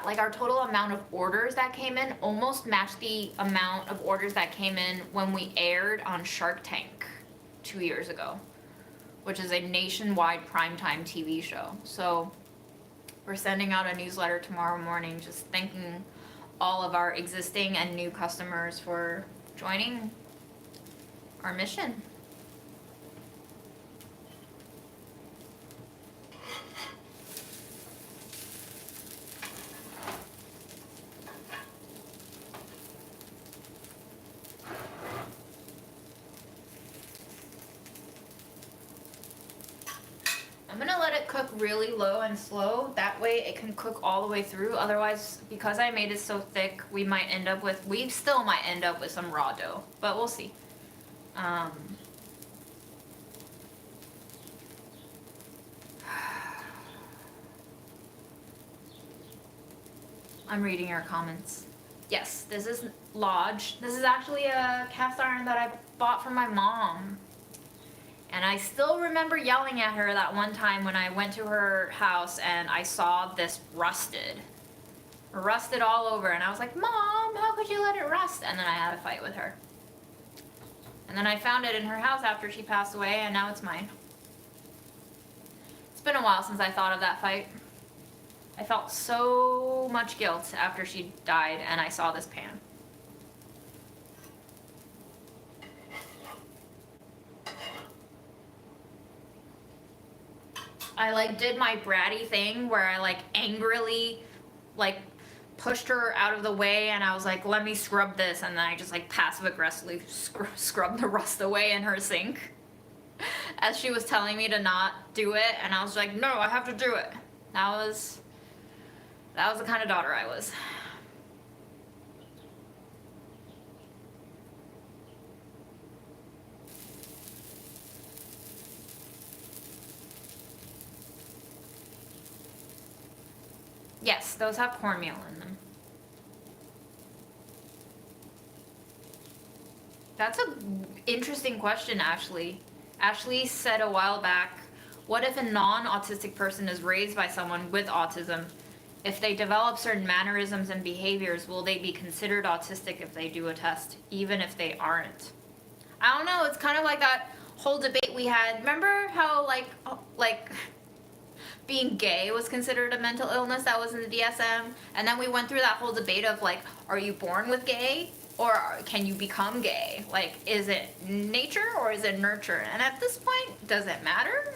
like our total amount of orders that came in almost matched the amount of orders that came in when we aired on Shark Tank 2 years ago, which is a nationwide primetime TV show. So we're sending out a newsletter tomorrow morning just thanking all of our existing and new customers for joining our mission. I'm gonna let it cook really low and slow. That way it can cook all the way through. Otherwise, because I made it so thick, we still might end up with some raw dough, but we'll see. I'm reading your comments. Yes, this is Lodge. This is actually a cast iron that I bought from my mom. And I still remember yelling at her that one time when I went to her house and I saw this rusted all over, and I was like, Mom, how could you let it rust? And then I had a fight with her. And then I found it in her house after she passed away, and now it's mine. It's been a while since I thought of that fight. I felt so much guilt after she died and I saw this pan. I like did my bratty thing where I like angrily like pushed her out of the way, and I was like, let me scrub this, and then I just like passive aggressively scrubbed the rust away in her sink as she was telling me to not do it, and I was like, no, I have to do it. That was the kind of daughter I was. Yes, those have cornmeal in them. That's an interesting question, Ashley. Ashley said a while back, what if a non-autistic person is raised by someone with autism? If they develop certain mannerisms and behaviors, will they be considered autistic if they do a test, even if they aren't? I don't know, it's kind of like that whole debate we had. Remember how like being gay was considered a mental illness that was in the DSM? And then we went through that whole debate of like, are you born with gay? Or can you become gay? Like, is it nature or is it nurture? And at this point, does it matter?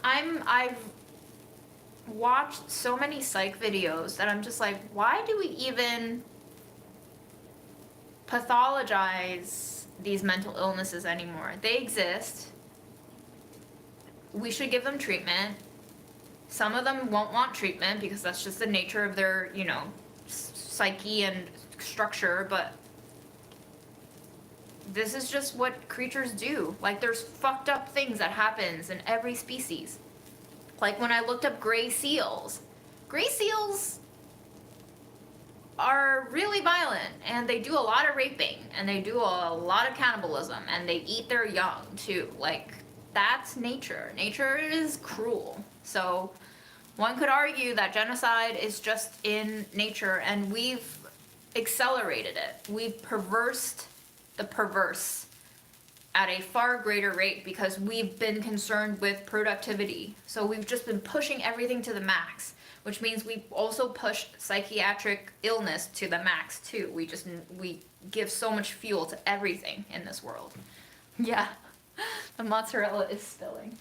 I've watched so many psych videos that I'm just like, why do we even pathologize these mental illnesses anymore? They exist. We should give them treatment. Some of them won't want treatment because that's just the nature of their, psyche and structure, but this is just what creatures do. Like, there's fucked up things that happens in every species. Like when I looked up gray seals are really violent, and they do a lot of raping, and they do a lot of cannibalism, and they eat their young too. Like, that's nature. Nature is cruel. So one could argue that genocide is just in nature, and we've accelerated it. We've perversed the perverse at a far greater rate because we've been concerned with productivity. So we've just been pushing everything to the max, which means we've also pushed psychiatric illness to the max too. We give so much fuel to everything in this world. Yeah, the mozzarella is spilling.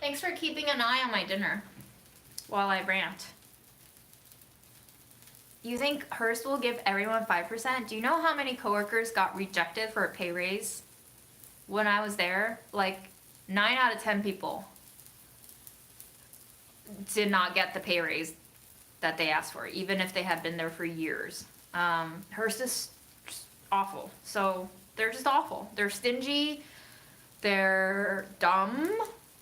Thanks Thanks for keeping an eye on my dinner while I rant. You think Hearst will give everyone 5%? Do you know how many coworkers got rejected for a pay raise when I was there? Like 9 out of 10 people did not get the pay raise that they asked for, even if they had been there for years. Hearst is just awful. So they're just awful. They're stingy, they're dumb,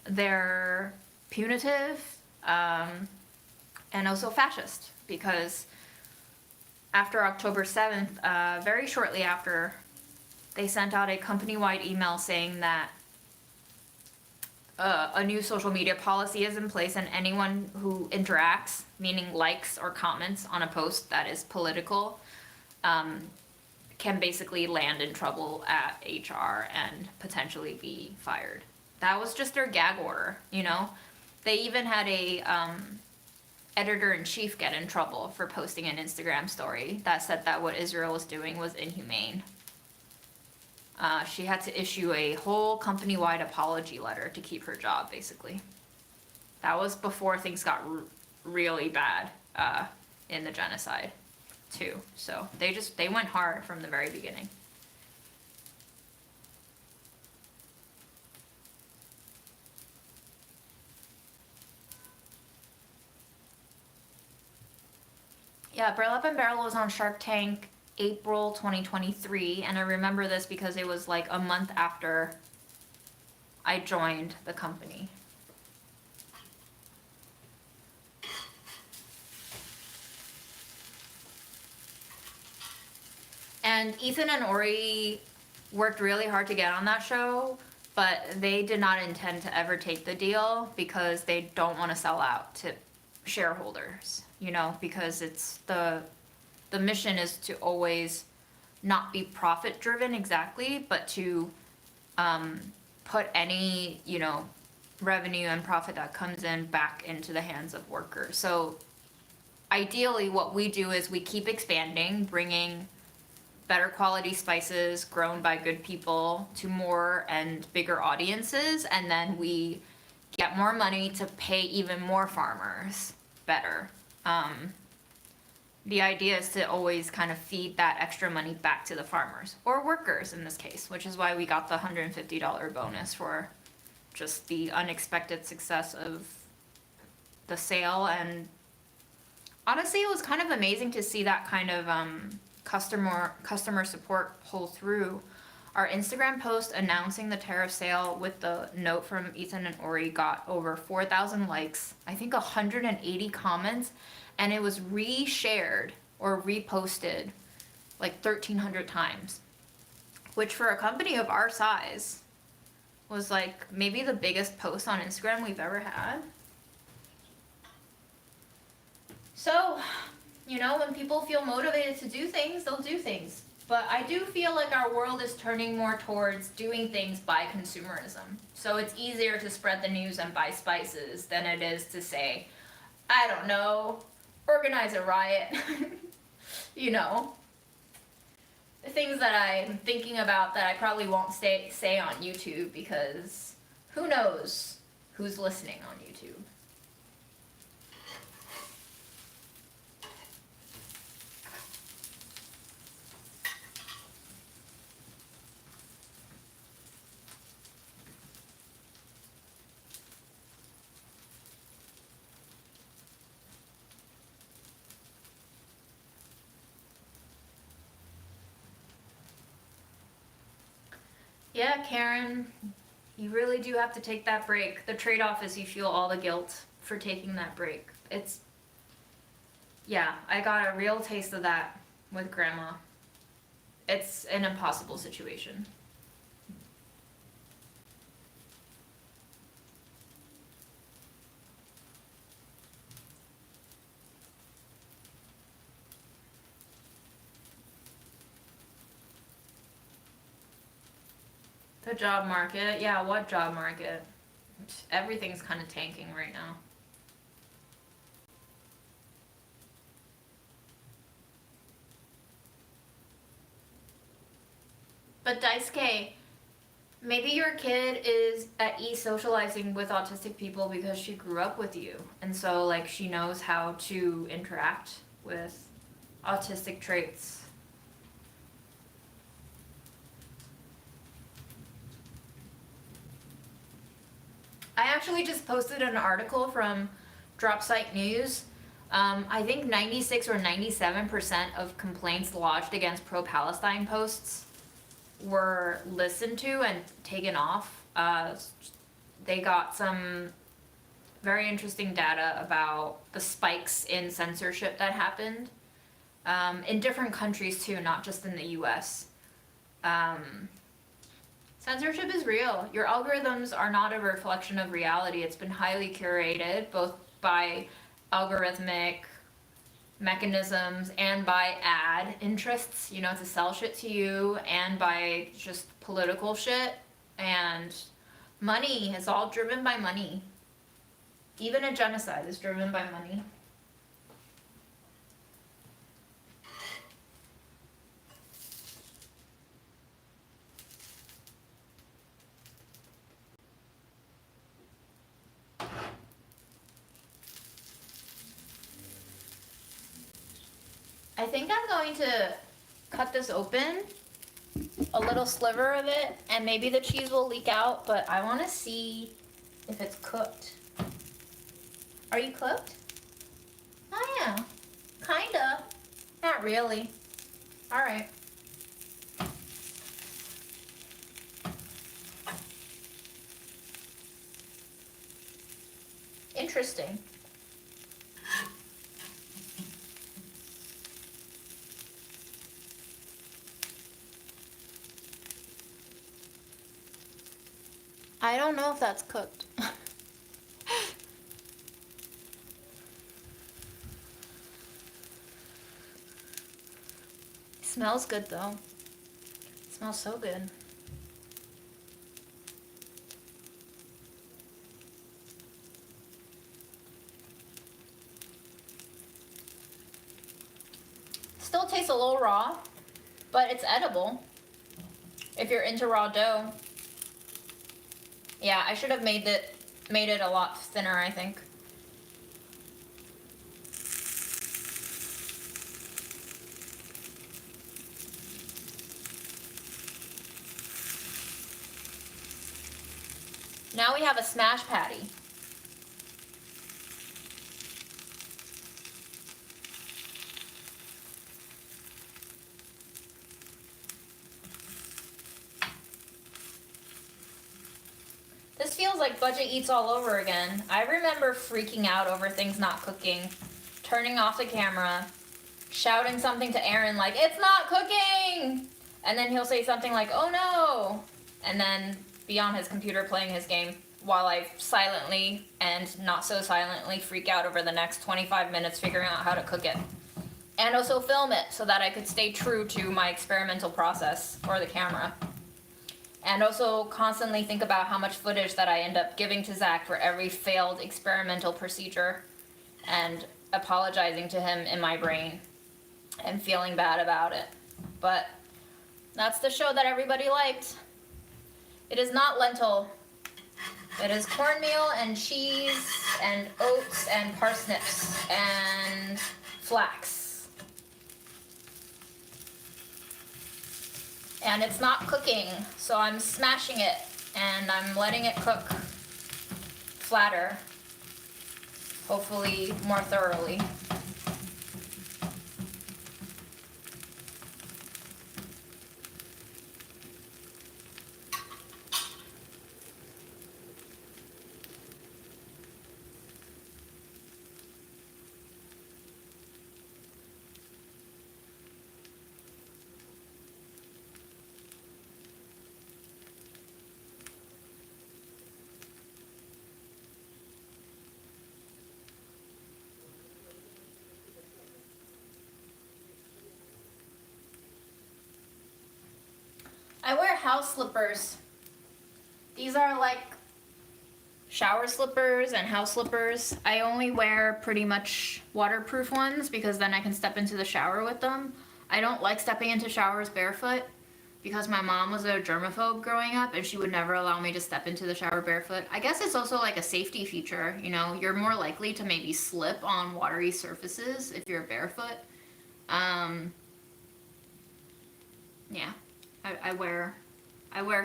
they're punitive, and also fascist, because after October 7th, very shortly after, they sent out a company-wide email saying that a new social media policy is in place, and anyone who interacts, meaning likes or comments on a post that is political, can basically land in trouble at HR and potentially be fired. That was just their gag order, you know? They even had a editor-in-chief get in trouble for posting an Instagram story that said that what Israel was doing was inhumane. She had to issue a whole company-wide apology letter to keep her job, basically. That was before things got really bad in the genocide, too. So they went hard from the very beginning. Yeah, Burlap and Barrel was on Shark Tank April 2023, and I remember this because it was like a month after I joined the company. And Ethan and Ori worked really hard to get on that show, but they did not intend to ever take the deal because they don't want to sell out to shareholders, you know, because it's the mission is to always not be profit driven exactly, but to put any, you know, revenue and profit that comes in back into the hands of workers. So ideally what we do is we keep expanding, bringing better quality spices grown by good people to more and bigger audiences, and then we get more money to pay even more farmers better. The idea is to always kind of feed that extra money back to the farmers, or workers in this case, which is why we got the $150 bonus for just the unexpected success of the sale. And honestly, it was kind of amazing to see that kind of customer support pull through. Our Instagram post announcing the tariff sale with the note from Ethan and Ori got over 4,000 likes, I think 180 comments, and it was re-shared or reposted like 1,300 times, which for a company of our size was like maybe the biggest post on Instagram we've ever had. So, you know, when people feel motivated to do things, they'll do things. But I do feel like our world is turning more towards doing things by consumerism. So it's easier to spread the news and buy spices than it is to say, I don't know, organize a riot. You know, the things that I'm thinking about that I probably won't say on YouTube, because who knows who's listening on YouTube. Yeah, Karen, you really do have to take that break. The trade-off is you feel all the guilt for taking that break. Yeah, I got a real taste of that with Grandma. It's an impossible situation. The job market, yeah, what job market? Everything's kind of tanking right now. But Daisuke, Maybe your kid is at ease socializing with autistic people because she grew up with you, and so like she knows how to interact with autistic traits. I actually just posted an article from Dropsite News. I think 96 or 97% of complaints lodged against pro-Palestine posts were listened to and taken off. They got some very interesting data about the spikes in censorship that happened in different countries too, not just in the US. Censorship is real. Your algorithms are not a reflection of reality. It's been highly curated, both by algorithmic mechanisms and by ad interests, you know, to sell shit to you, and by just political shit and money. It's all driven by money. Even a genocide is driven by money. I think I'm going to cut this open, a little sliver of it, and maybe the cheese will leak out, but I want to see if it's cooked. Are you cooked? Oh yeah, kinda. Not really. Alright. Interesting. I don't know if that's cooked. Smells good though. Smells so good. Still tastes a little raw, but it's edible if you're into raw dough. Yeah, I should have made it a lot thinner, I think. Now we have a smash patty. This feels like budget eats all over again. I remember freaking out over things not cooking, turning off the camera, shouting something to Aaron like, "It's not cooking!" And then he'll say something like, "Oh no!" And then be on his computer playing his game while I silently and not so silently freak out over the next 25 minutes figuring out how to cook it. And also film it so that I could stay true to my experimental process for the camera. And also constantly think about how much footage that I end up giving to Zach for every failed experimental procedure, and apologizing to him in my brain and feeling bad about it. But that's the show that everybody liked. It is not lentil. It is cornmeal and cheese and oats and parsnips and flax. And it's not cooking, so I'm smashing it and I'm letting it cook flatter, hopefully more thoroughly. I wear house slippers. These are like shower slippers and house slippers. I only wear pretty much waterproof ones because then I can step into the shower with them. I don't like stepping into showers barefoot. because my mom was a germaphobe growing up and she would never allow me to step into the shower barefoot. I guess it's also like a safety feature, you know, you're more likely to maybe slip on watery surfaces if you're barefoot. Yeah, I wear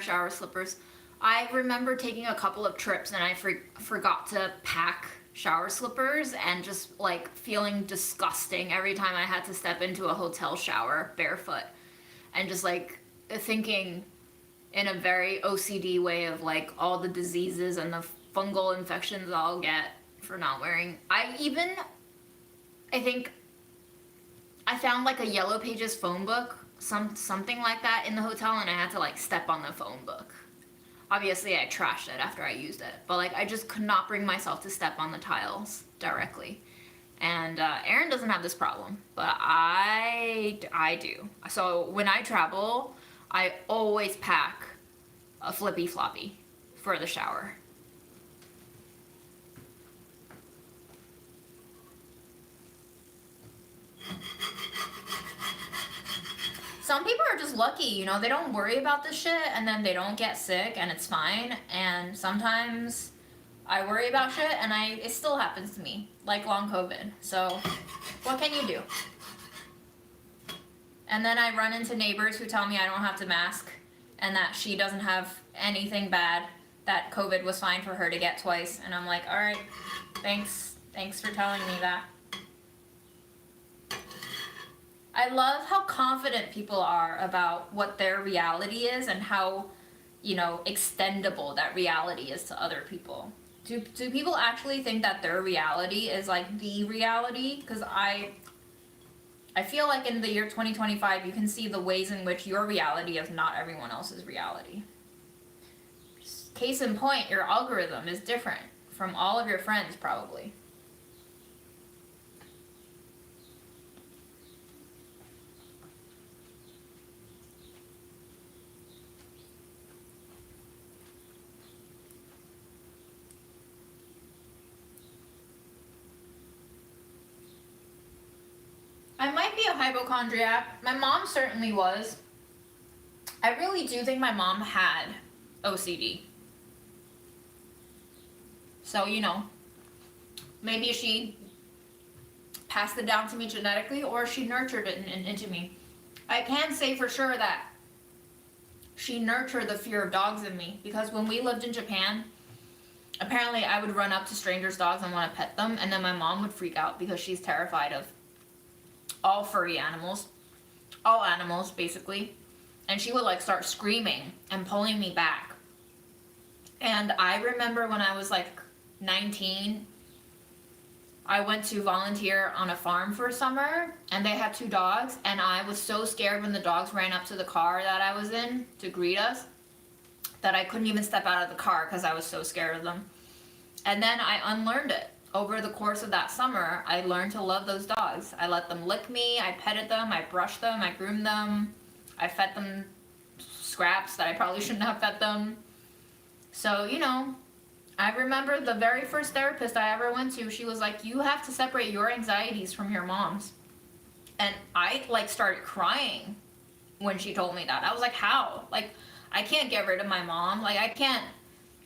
shower slippers. I remember taking a couple of trips and I forgot to pack shower slippers and just like feeling disgusting every time I had to step into a hotel shower barefoot, and just like thinking in a very OCD way of like all the diseases and the fungal infections I'll get for not wearing. I think I found like a Yellow Pages phone book, something like that in the hotel, and I had to like step on the phone book. Obviously I trashed it after I used it, but like I just could not bring myself to step on the tiles directly. And Aaron doesn't have this problem, but I do. So when I travel, I always pack a flippy floppy for the shower. Some people are just lucky, you know, they don't worry about this shit and then they don't get sick and it's fine. And sometimes I worry about shit and it still happens to me, like long COVID. So what can you do? And then I run into neighbors who tell me I don't have to mask and that she doesn't have anything bad, that COVID was fine for her to get twice. And I'm like, all right, thanks for telling me that. I love how confident people are about what their reality is and how, you know, extendable that reality is to other people. Do people actually think that their reality is like the reality? Because I feel like in the year 2025 you can see the ways in which your reality is not everyone else's reality. Case in point, your algorithm is different from all of your friends probably. I might be a hypochondriac. My mom certainly was. I really do think my mom had OCD. So, you know, maybe she passed it down to me genetically or she nurtured it into me. I can say for sure that she nurtured the fear of dogs in me, because when we lived in Japan, apparently I would run up to strangers' dogs and want to pet them, and then my mom would freak out because she's terrified of all furry animals, all animals basically, and she would like start screaming and pulling me back. And I remember when I was like 19, I went to volunteer on a farm for a summer and they had 2 dogs, and I was so scared when the dogs ran up to the car that I was in to greet us that I couldn't even step out of the car because I was so scared of them. And then I unlearned it. Over the course of that summer, I learned to love those dogs. I let them lick me, I petted them, I brushed them, I groomed them, I fed them scraps that I probably shouldn't have fed them. So, you know, I remember the very first therapist I ever went to, she was like, you have to separate your anxieties from your mom's. And I like started crying when she told me that. I was like, how? Like, I can't get rid of my mom. Like, I can't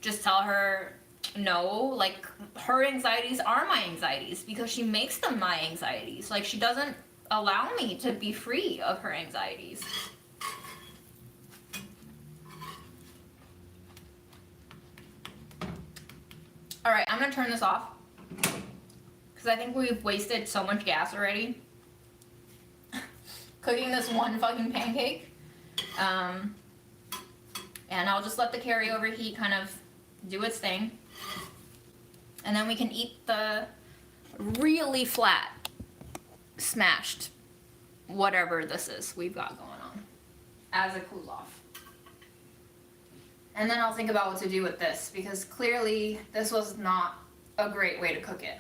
just tell her no. Like, her anxieties are my anxieties because she makes them my anxieties. Like, she doesn't allow me to be free of her anxieties. All right, I'm gonna turn this off because I think we've wasted so much gas already cooking this one fucking pancake. And I'll just let the carryover heat kind of do its thing. And then we can eat the really flat, smashed, whatever this is we've got going on as it cools off. And then I'll think about what to do with this, because clearly this was not a great way to cook it.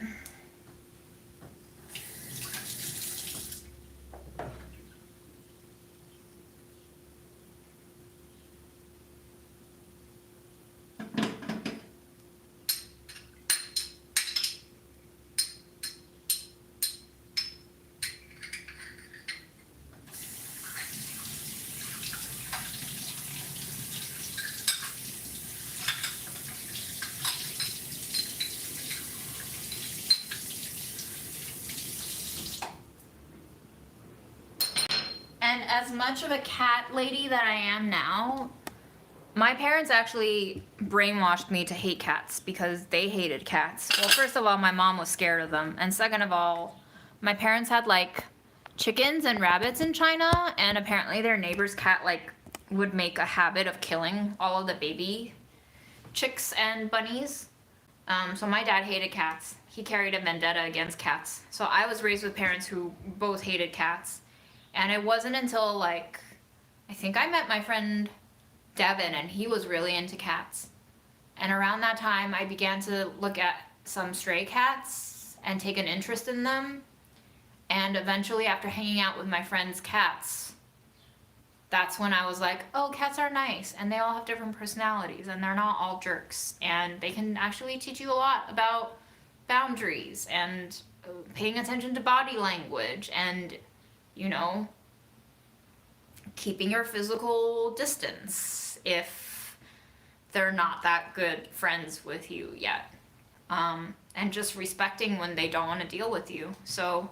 And as much of a cat lady that I am now, my parents actually brainwashed me to hate cats because they hated cats. Well, first of all, my mom was scared of them. And second of all, my parents had like chickens and rabbits in China, and apparently their neighbor's cat like would make a habit of killing all of the baby chicks and bunnies. So my dad hated cats. He carried a vendetta against cats. So I was raised with parents who both hated cats. And it wasn't until like, I think I met my friend Devin, and he was really into cats. And around that time, I began to look at some stray cats and take an interest in them. And eventually, after hanging out with my friends' cats, that's when I was like, oh, cats are nice, and they all have different personalities, and they're not all jerks, and they can actually teach you a lot about boundaries and paying attention to body language and, you know, keeping your physical distance if they're not that good friends with you yet. And just respecting when they don't want to deal with you. So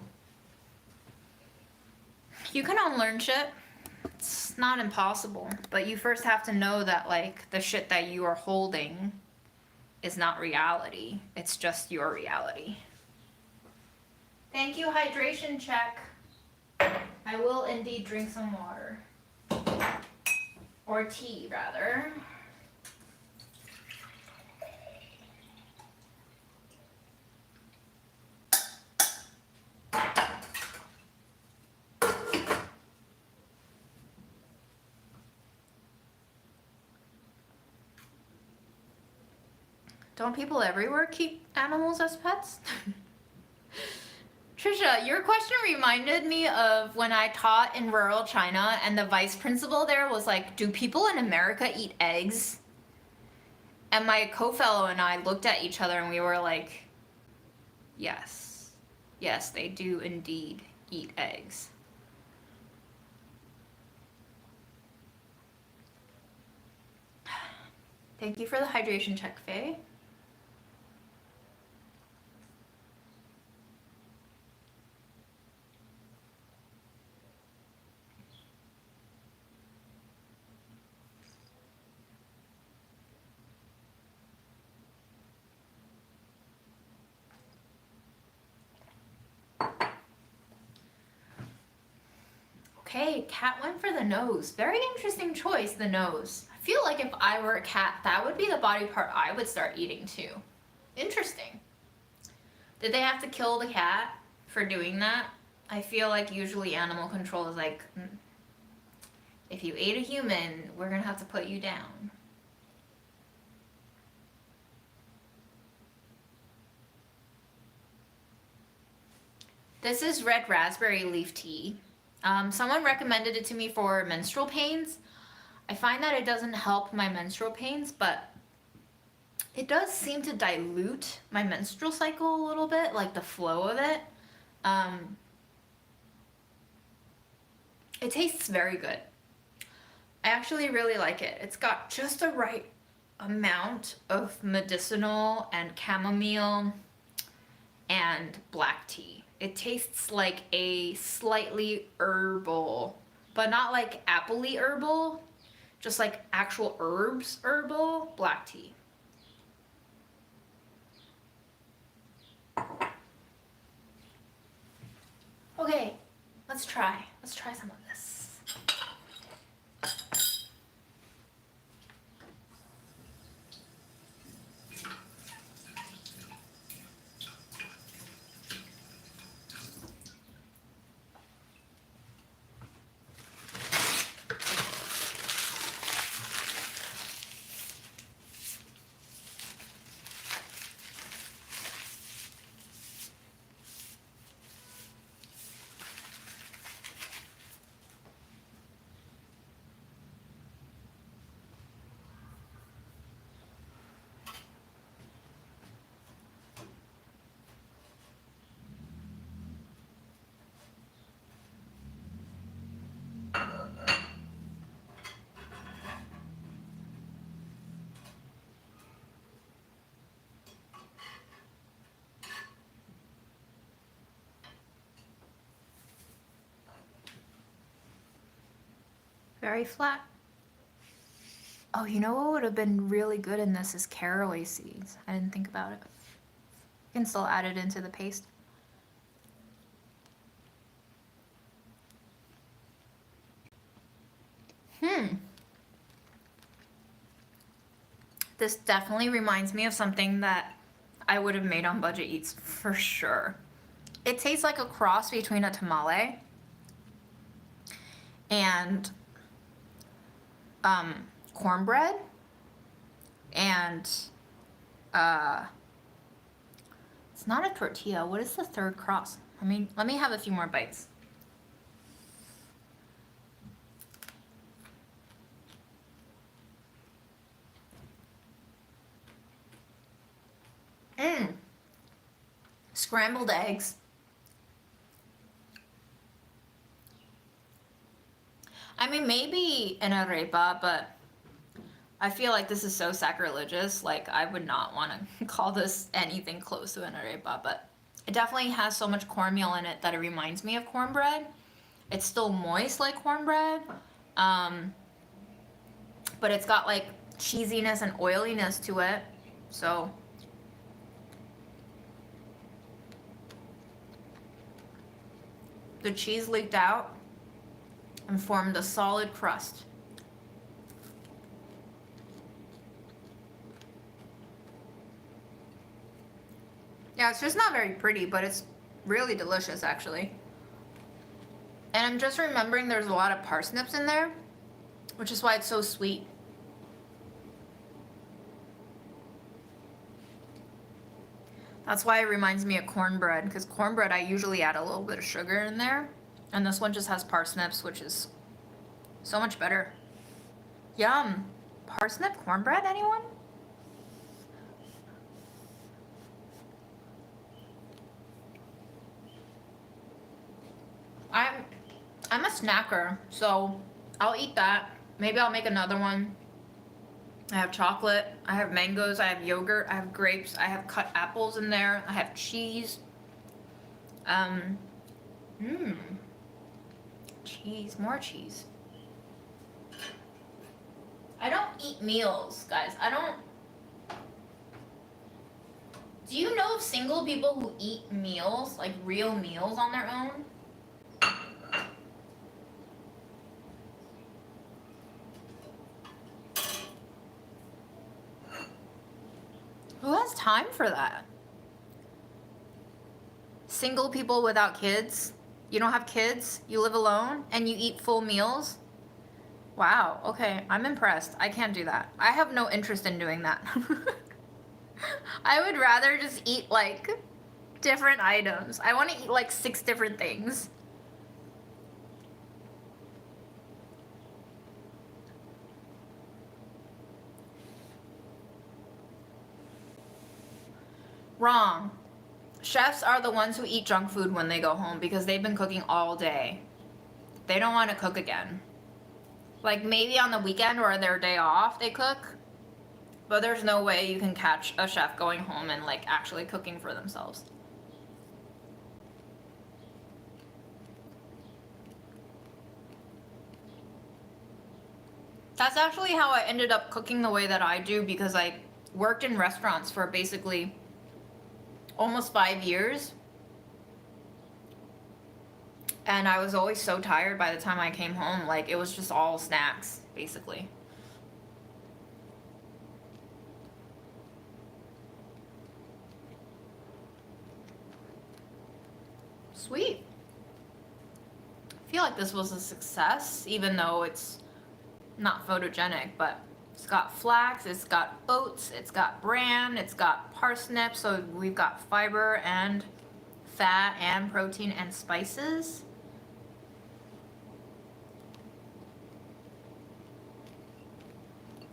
you can unlearn shit. It's not impossible, but you first have to know that like the shit that you are holding is not reality. It's just your reality. Thank you, hydration check. I will indeed drink some water. Or tea, rather. Don't people everywhere keep animals as pets? Trisha, your question reminded me of when I taught in rural China and the vice principal there was like, do people in America eat eggs? And my co-fellow and I looked at each other and we were like, yes. Yes, they do indeed eat eggs. Thank you for the hydration check, Faye. Okay, cat went for the nose. Very interesting choice, the nose. I feel like if I were a cat, that would be the body part I would start eating too. Interesting. Did they have to kill the cat for doing that? I feel like usually animal control is like, if you ate a human, we're gonna have to put you down. This is red raspberry leaf tea. Someone recommended it to me for menstrual pains. I find that it doesn't help my menstrual pains, but it does seem to dilute my menstrual cycle a little bit, like the flow of it. It tastes very good. I actually really like it. It's got just the right amount of medicinal and chamomile and black tea. It tastes like a slightly herbal, but not like appley herbal, just like actual herbs herbal black tea. Okay, let's try some of this. Very flat. Oh, you know what would have been really good in this is caraway seeds. I didn't think about it. You can still add it into the paste. This definitely reminds me of something that I would have made on Budget Eats for sure. It tastes like a cross between a tamale and cornbread and it's not a tortilla. What is the third cross? I mean, let me have a few more bites. Scrambled eggs. I mean, maybe an arepa, but I feel like this is so sacrilegious. Like, I would not want to call this anything close to an arepa, but it definitely has so much cornmeal in it that it reminds me of cornbread. It's still moist like cornbread, but it's got like cheesiness and oiliness to it, so. The cheese leaked out and formed a solid crust. Yeah, it's just not very pretty, but it's really delicious actually. And I'm just remembering there's a lot of parsnips in there, which is why it's so sweet. That's why it reminds me of cornbread, because cornbread I usually add a little bit of sugar in there, and this one just has parsnips, which is so much better. Yum! Parsnip cornbread, anyone? I'm a snacker, so I'll eat that. Maybe I'll make another one. I have chocolate, I have mangoes, I have yogurt, I have grapes, I have cut apples in there, I have cheese. Cheese, more cheese. I don't eat meals, guys. I don't. Do you know of single people who eat meals, like real meals on their own? Who has time for that? Single people without kids? You don't have kids? You live alone? And you eat full meals? Wow, okay, I'm impressed. I can't do that. I have no interest in doing that. I would rather just eat like different items. I want to eat like 6 different things. Wrong. Chefs are the ones who eat junk food when they go home because they've been cooking all day. They don't want to cook again. Like maybe on the weekend or their day off they cook, but there's no way you can catch a chef going home and like actually cooking for themselves. That's actually how I ended up cooking the way that I do, because I worked in restaurants for basically almost 5 years. And I was always so tired by the time I came home. Like, it was just all snacks, basically. Sweet. I feel like this was a success, even though it's not photogenic, but it's got flax, it's got oats, it's got bran, it's got parsnips, so we've got fiber and fat and protein and spices.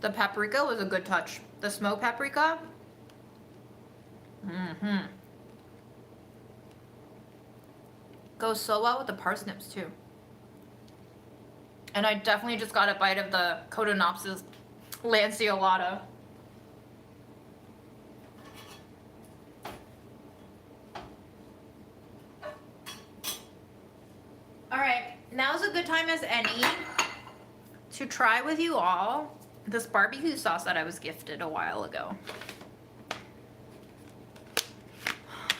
The paprika was a good touch. The smoked paprika. Goes so well with the parsnips too. And I definitely just got a bite of the Codonopsis lanceolata. Alright, now's a good time as any to try with you all this barbecue sauce that I was gifted a while ago.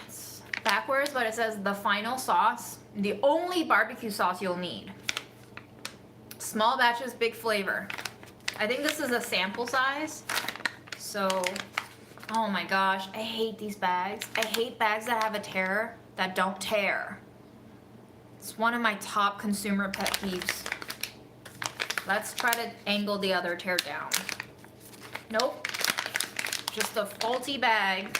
It's backwards, but it says the final sauce, the only barbecue sauce you'll need. Small batches, big flavor. I think this is a sample size. So, oh my gosh, I hate these bags. I hate bags that have a tear that don't tear. It's one of my top consumer pet peeves. Let's try to angle the other tear down. Nope. Just a faulty bag.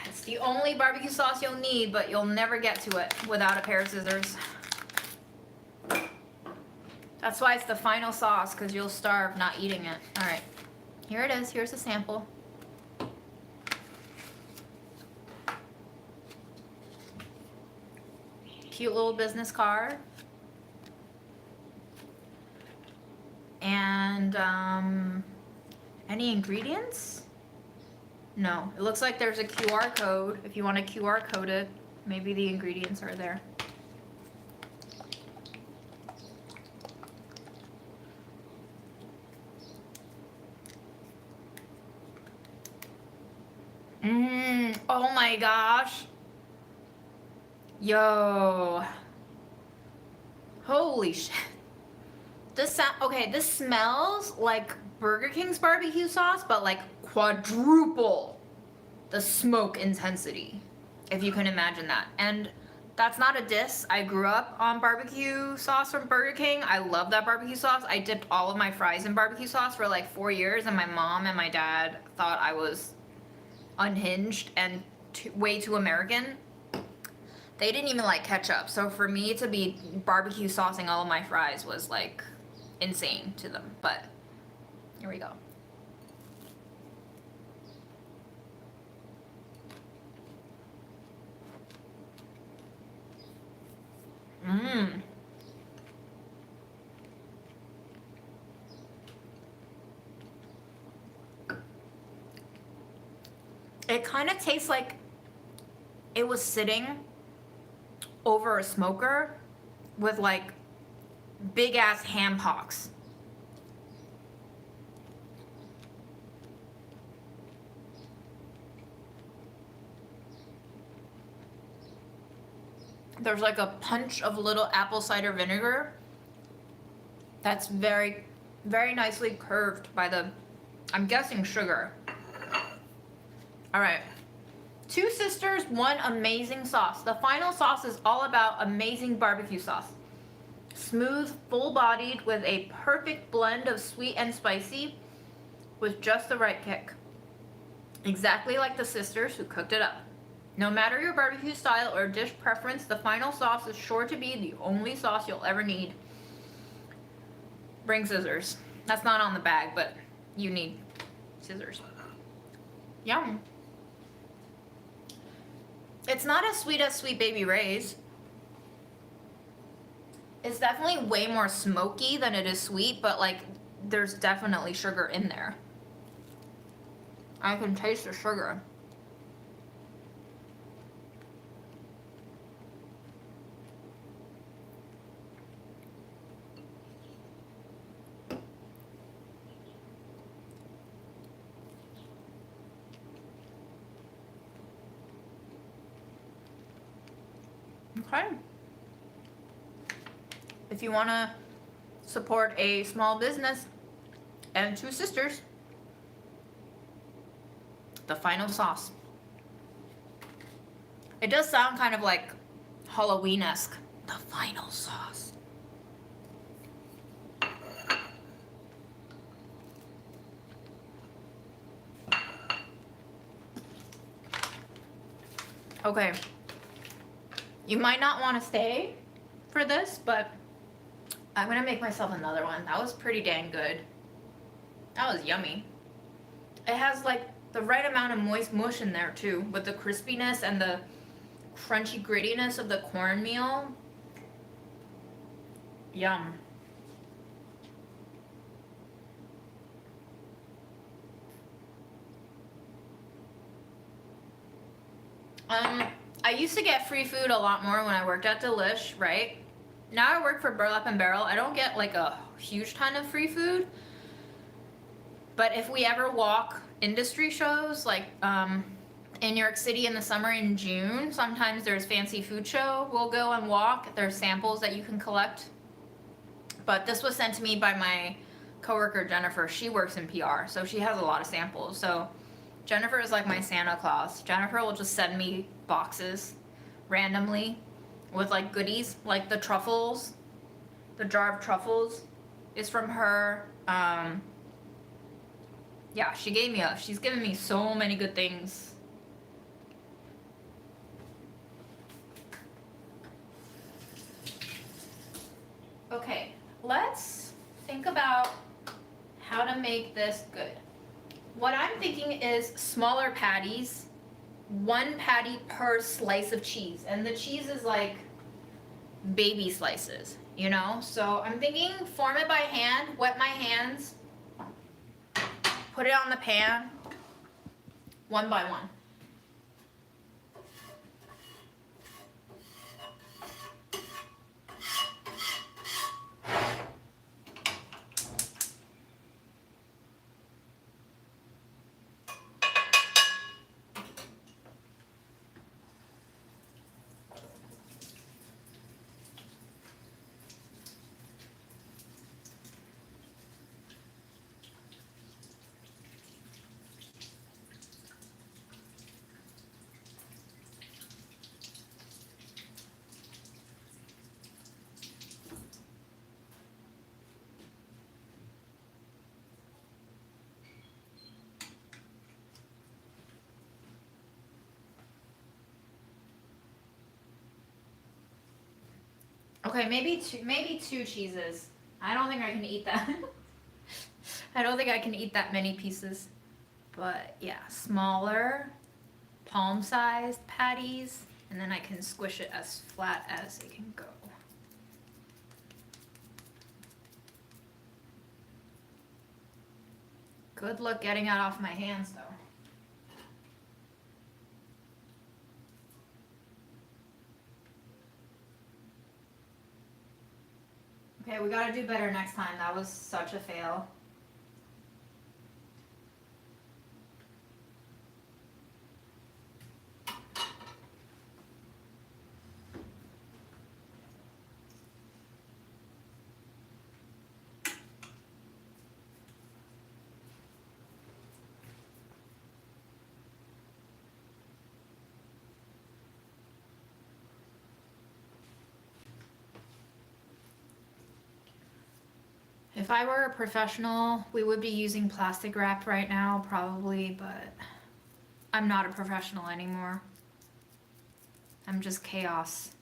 It's the only barbecue sauce you'll need, but you'll never get to it without a pair of scissors. That's why it's the final sauce, because you'll starve not eating it. All right, here it is. Here's a sample. Cute little business card. And any ingredients? No, it looks like there's a QR code. If you want to QR code it, maybe the ingredients are there. Oh my gosh. Yo. Holy shit. This smells like Burger King's barbecue sauce, but like quadruple the smoke intensity, if you can imagine that. And that's not a diss. I grew up on barbecue sauce from Burger King. I love that barbecue sauce. I dipped all of my fries in barbecue sauce for like 4 years, and my mom and my dad thought I was unhinged and way too American. They didn't even like ketchup, so for me to be barbecue saucing all of my fries was like insane to them. But here we go. It kind of tastes like it was sitting over a smoker with like big ass ham hocks. There's like a punch of little apple cider vinegar that's very, very nicely curved by the, I'm guessing, sugar. All right. Two sisters, one amazing sauce. The final sauce is all about amazing barbecue sauce. Smooth, full-bodied, with a perfect blend of sweet and spicy, with just the right kick. Exactly like the sisters who cooked it up. No matter your barbecue style or dish preference, the final sauce is sure to be the only sauce you'll ever need. Bring scissors. That's not on the bag, but you need scissors. Yum. It's not as Sweet Baby Ray's. It's definitely way more smoky than it is sweet, but like there's definitely sugar in there. I can taste the sugar. Okay. If you want to support a small business and two sisters, the final sauce. It does sound kind of like Halloween-esque. The final sauce. Okay. You might not want to stay for this, but I'm gonna make myself another one. That was pretty dang good. That was yummy. It has like the right amount of moist mush in there too, with the crispiness and the crunchy grittiness of the cornmeal. Yum. I used to get free food a lot more when I worked at Delish, right? now I work for Burlap and Barrel. I don't get like a huge ton of free food. But if we ever walk industry shows, like in New York City in the summer in June, sometimes there's fancy food show. We'll go and walk. There's samples that you can collect. But this was sent to me by my coworker Jennifer. She works in PR, so she has a lot of samples. So Jennifer is like my Santa Claus. Jennifer will just send me boxes randomly with like goodies, like the truffles. The jar of truffles is from her. Yeah, she's given me so many good things. Okay, let's think about how to make this good. What I'm thinking is smaller patties, 1 patty per slice of cheese. And the cheese is like baby slices, you know? So I'm thinking form it by hand, wet my hands, put it on the pan, 1 by 1. Okay, maybe two cheeses. I don't think I can eat that. I don't think I can eat that many pieces. But yeah, smaller, palm-sized patties, and then I can squish it as flat as it can go. Good luck getting it off my hands though. Okay, we gotta do better next time. That was such a fail. If I were a professional, we would be using plastic wrap right now, probably, but I'm not a professional anymore. I'm just chaos.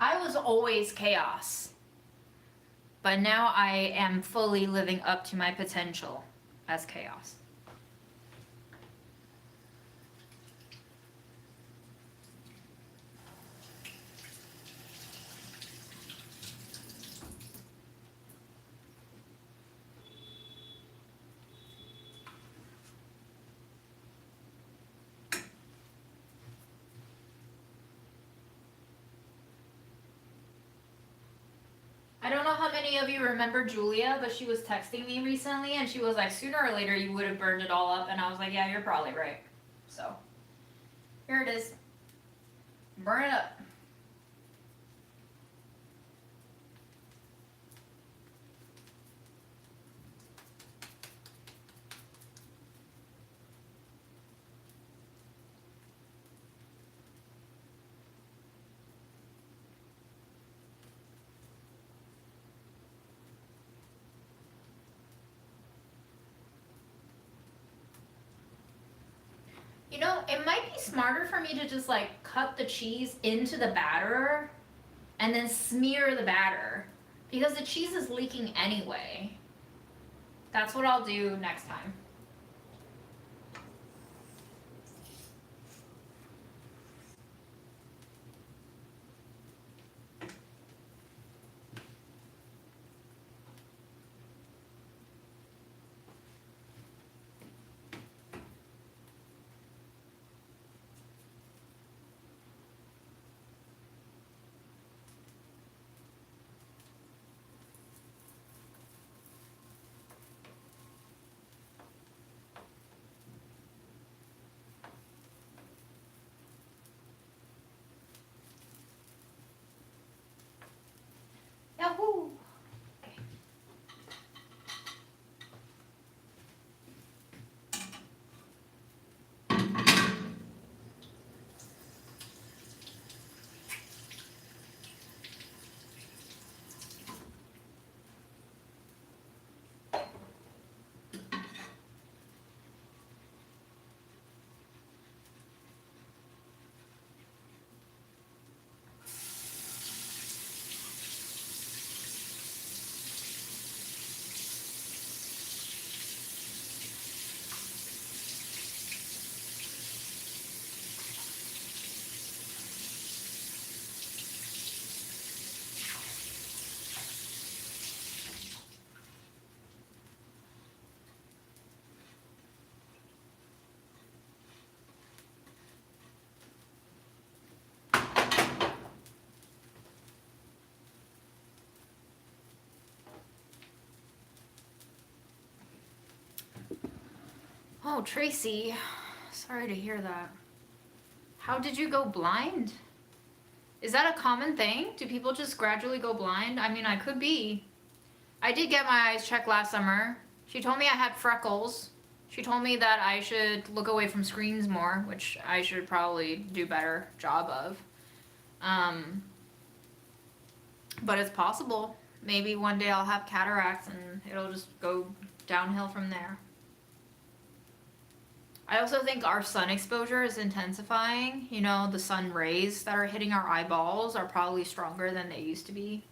I was always chaos, but now I am fully living up to my potential as chaos. I don't know how many of you remember Julia, but she was texting me recently and she was like, sooner or later you would have burned it all up. And I was like, yeah, you're probably right. So, here it is. Burn it up. You know, it might be smarter for me to just like cut the cheese into the batter and then smear the batter Because the cheese is leaking anyway. That's what I'll do next time. Yahoo! Oh, Tracy, sorry to hear that. How did you go blind? Is that a common thing? Do people just gradually go blind? I mean, I could be. I did get my eyes checked last summer. She told me I had freckles. She told me that I should look away from screens more, which I should probably do better job of. But it's possible. Maybe one day I'll have cataracts and it'll just go downhill from there. I also think our sun exposure is intensifying. You know, the sun rays that are hitting our eyeballs are probably stronger than they used to be.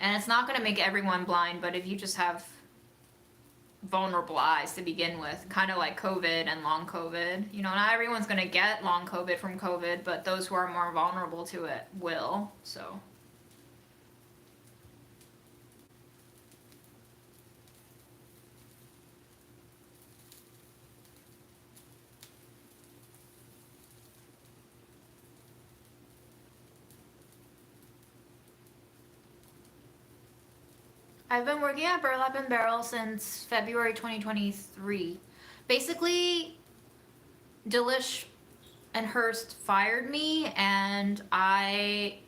And it's not going to make everyone blind, but if you just have vulnerable eyes to begin with, kind of like COVID and long COVID, you know, not everyone's going to get long COVID from COVID, but those who are more vulnerable to it will, so. I've been working at Burlap and Barrel since February 2023. Basically, Delish and Hearst fired me and I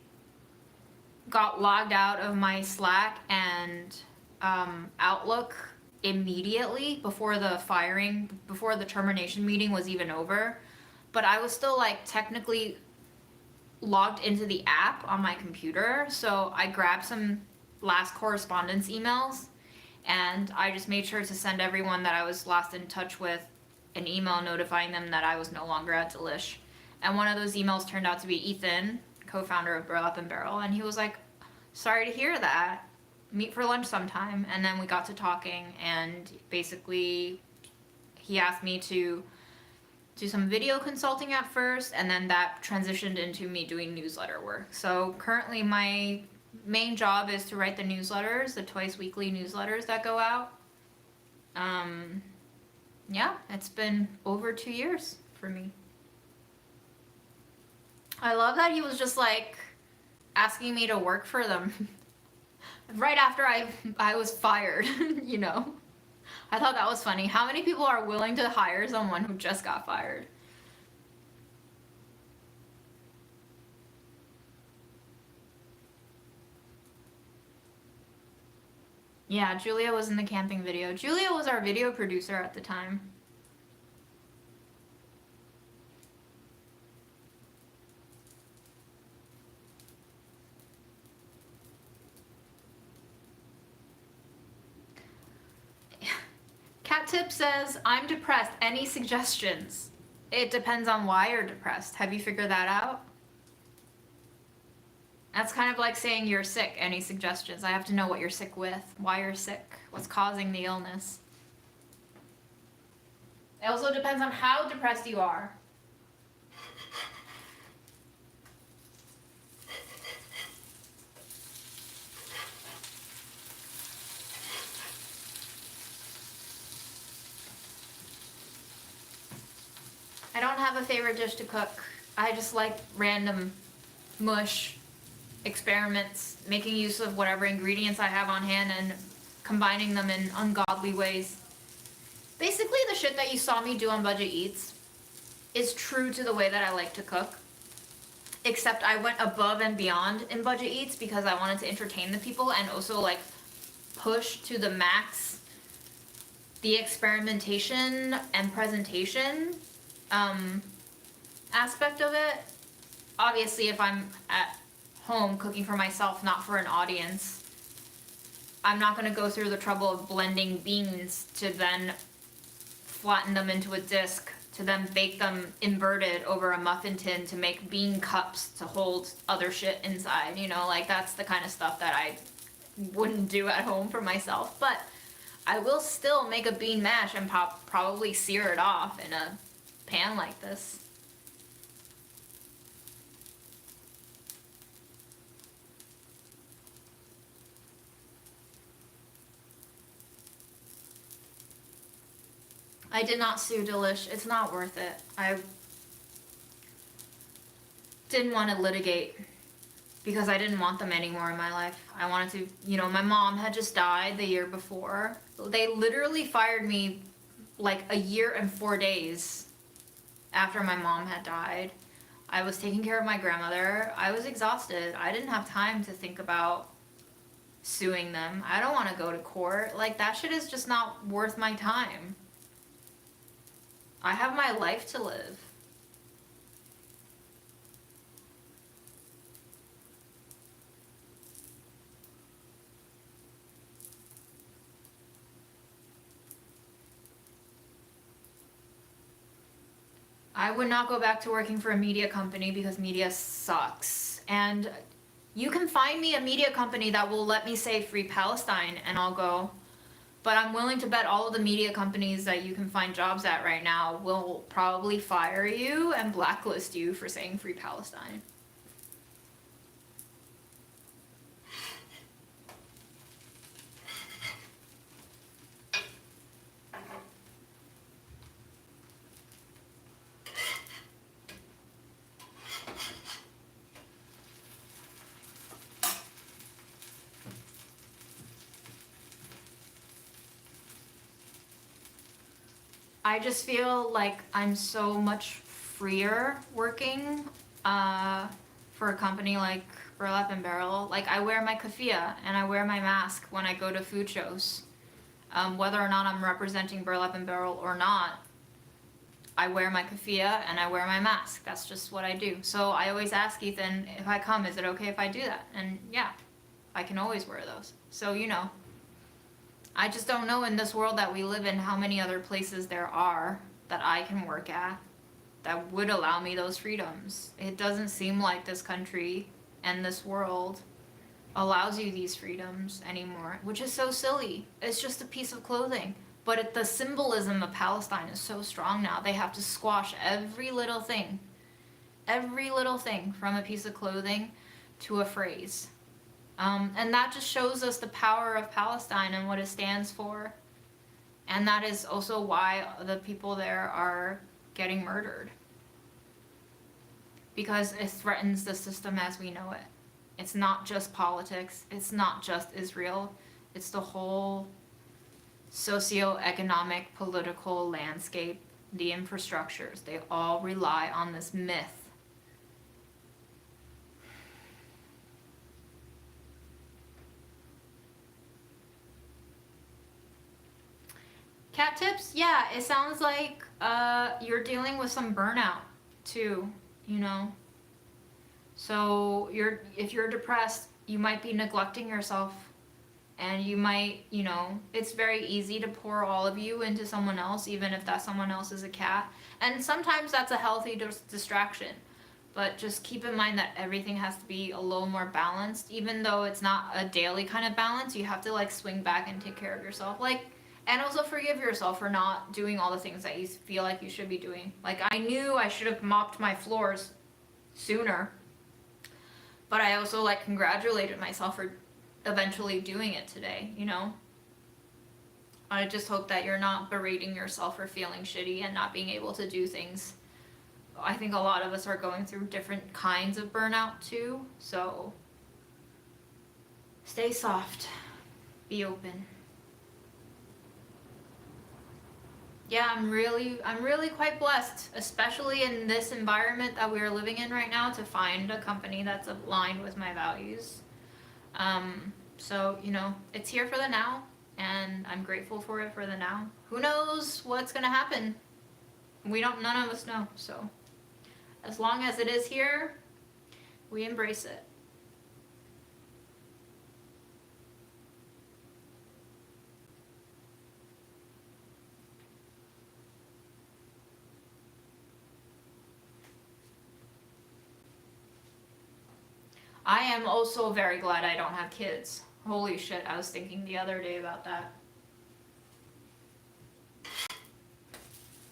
got logged out of my Slack and Outlook immediately before the firing, before the termination meeting was even over. But I was still like technically logged into the app on my computer, so I grabbed some last correspondence emails and I just made sure to send everyone that I was last in touch with an email notifying them that I was no longer at Delish. And one of those emails turned out to be Ethan, co-founder of Burlap and Barrel, and he was like, sorry to hear that, meet for lunch sometime. And then we got to talking and basically he asked me to do some video consulting at first, and then that transitioned into me doing newsletter work. So currently my main job is to write the newsletters, the twice weekly newsletters that go out. Yeah, it's been over 2 years for me. I love that he was just like asking me to work for them right after I was fired, you know. I thought that was funny. How many people are willing to hire someone who just got fired? Yeah, Julia was in the camping video. Julia was our video producer at the time. Cat Tip says, I'm depressed. Any suggestions? It depends on why you're depressed. Have you figured that out? That's kind of like saying you're sick. Any suggestions? I have to know what you're sick with, why you're sick, what's causing the illness. It also depends on how depressed you are. I don't have a favorite dish to cook. I just like random mush experiments, making use of whatever ingredients I have on hand and combining them in ungodly ways. Basically, the shit that you saw me do on Budget Eats is true to the way that I like to cook. Except I went above and beyond in Budget Eats because I wanted to entertain the people and also like push to the max the experimentation and presentation aspect of it. Obviously, if I'm at home cooking for myself, not for an audience, I'm not going to go through the trouble of blending beans to then flatten them into a disc, to then bake them inverted over a muffin tin to make bean cups to hold other shit inside. You know, like that's the kind of stuff that I wouldn't do at home for myself. But I will still make a bean mash and probably sear it off in a pan like this. I did not sue Delish. It's not worth it. I didn't want to litigate because I didn't want them anymore in my life. I wanted to, you know, my mom had just died the year before. They literally fired me like a year and 4 days after my mom had died. I was taking care of my grandmother. I was exhausted. I didn't have time to think about suing them. I don't want to go to court. Like, that shit is just not worth my time. I have my life to live. I would not go back to working for a media company because media sucks. And you can find me a media company that will let me say Free Palestine and I'll go. But I'm willing to bet all of the media companies that you can find jobs at right now will probably fire you and blacklist you for saying Free Palestine. I just feel like I'm so much freer working for a company like Burlap and Barrel. Like, I wear my keffiyeh and I wear my mask when I go to food shows. Whether or not I'm representing Burlap and Barrel or not, I wear my keffiyeh and I wear my mask. That's just what I do. So I always ask Ethan, if I come, is it okay if I do that? And yeah, I can always wear those. So, you know. I just don't know in this world that we live in how many other places there are that I can work at that would allow me those freedoms. It doesn't seem like this country and this world allows you these freedoms anymore, which is so silly. It's just a piece of clothing. But the symbolism of Palestine is so strong now. They have to squash every little thing from a piece of clothing to a phrase. And that just shows us the power of Palestine and what it stands for. And that is also why the people there are getting murdered. Because it threatens the system as we know it. It's not just politics. It's not just Israel. It's the whole socio-economic, political landscape, the infrastructures. They all rely on this myth. Cat tips? Yeah, it sounds like you're dealing with some burnout too, you know. So if you're depressed, you might be neglecting yourself, and you might, you know, it's very easy to pour all of you into someone else, even if that someone else is a cat. And sometimes that's a healthy distraction. But just keep in mind that everything has to be a little more balanced. Even though it's not a daily kind of balance, you have to like swing back and take care of yourself. Like, and also forgive yourself for not doing all the things that you feel like you should be doing. Like, I knew I should have mopped my floors sooner, but I also like congratulated myself for eventually doing it today, you know? I just hope that you're not berating yourself for feeling shitty and not being able to do things. I think a lot of us are going through different kinds of burnout too, so stay soft, be open. Yeah, I'm really quite blessed, especially in this environment that we are living in right now, to find a company that's aligned with my values. So, you know, it's here for the now, and I'm grateful for it for the now. Who knows what's gonna happen? None of us know, so as long as it is here, we embrace it. I am also very glad I don't have kids. Holy shit, I was thinking the other day about that.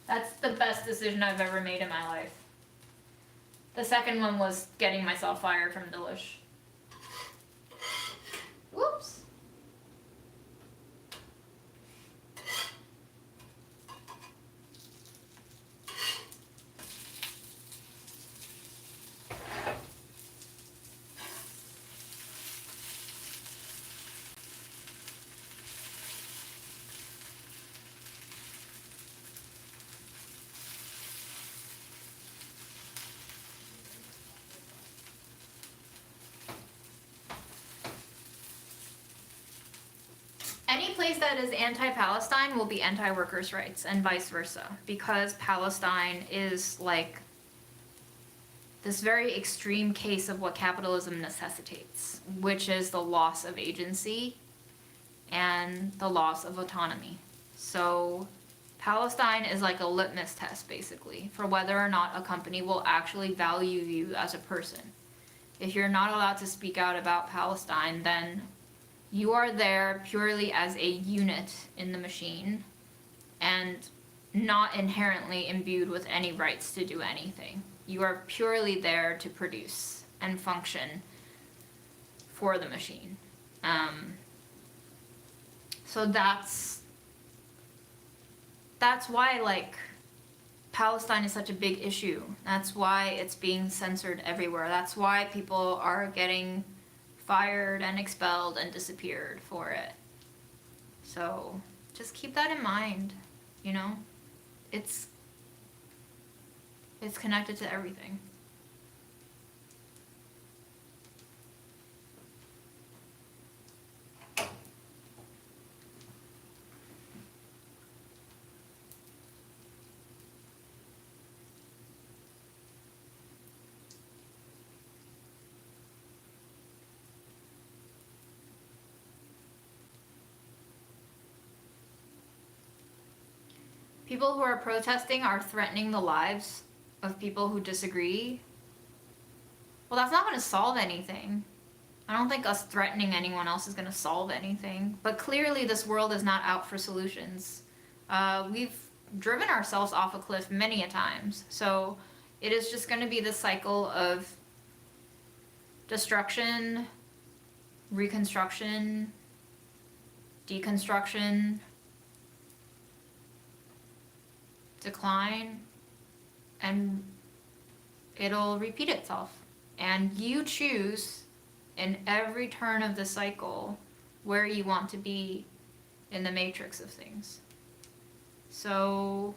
That's the best decision I've ever made in my life. The second one was getting myself fired from Delish. Whoops. Any place that is anti-Palestine will be anti-workers' rights, and vice versa, because Palestine is like this very extreme case of what capitalism necessitates, which is the loss of agency and the loss of autonomy. So Palestine is like a litmus test, basically, for whether or not a company will actually value you as a person. If you're not allowed to speak out about Palestine, then you are there purely as a unit in the machine and not inherently imbued with any rights to do anything. You are purely there to produce and function for the machine. So that's why, like, Palestine is such a big issue. That's why it's being censored everywhere. That's why people are getting fired and expelled and disappeared for it. So just keep that in mind, you know? It's connected to everything. People who are protesting are threatening the lives of people who disagree. Well, that's not going to solve anything. I don't think us threatening anyone else is going to solve anything. But clearly this world is not out for solutions. We've driven ourselves off a cliff many a times. So it is just going to be this cycle of destruction, reconstruction, deconstruction, decline, and it'll repeat itself. And you choose in every turn of the cycle where you want to be in the matrix of things. So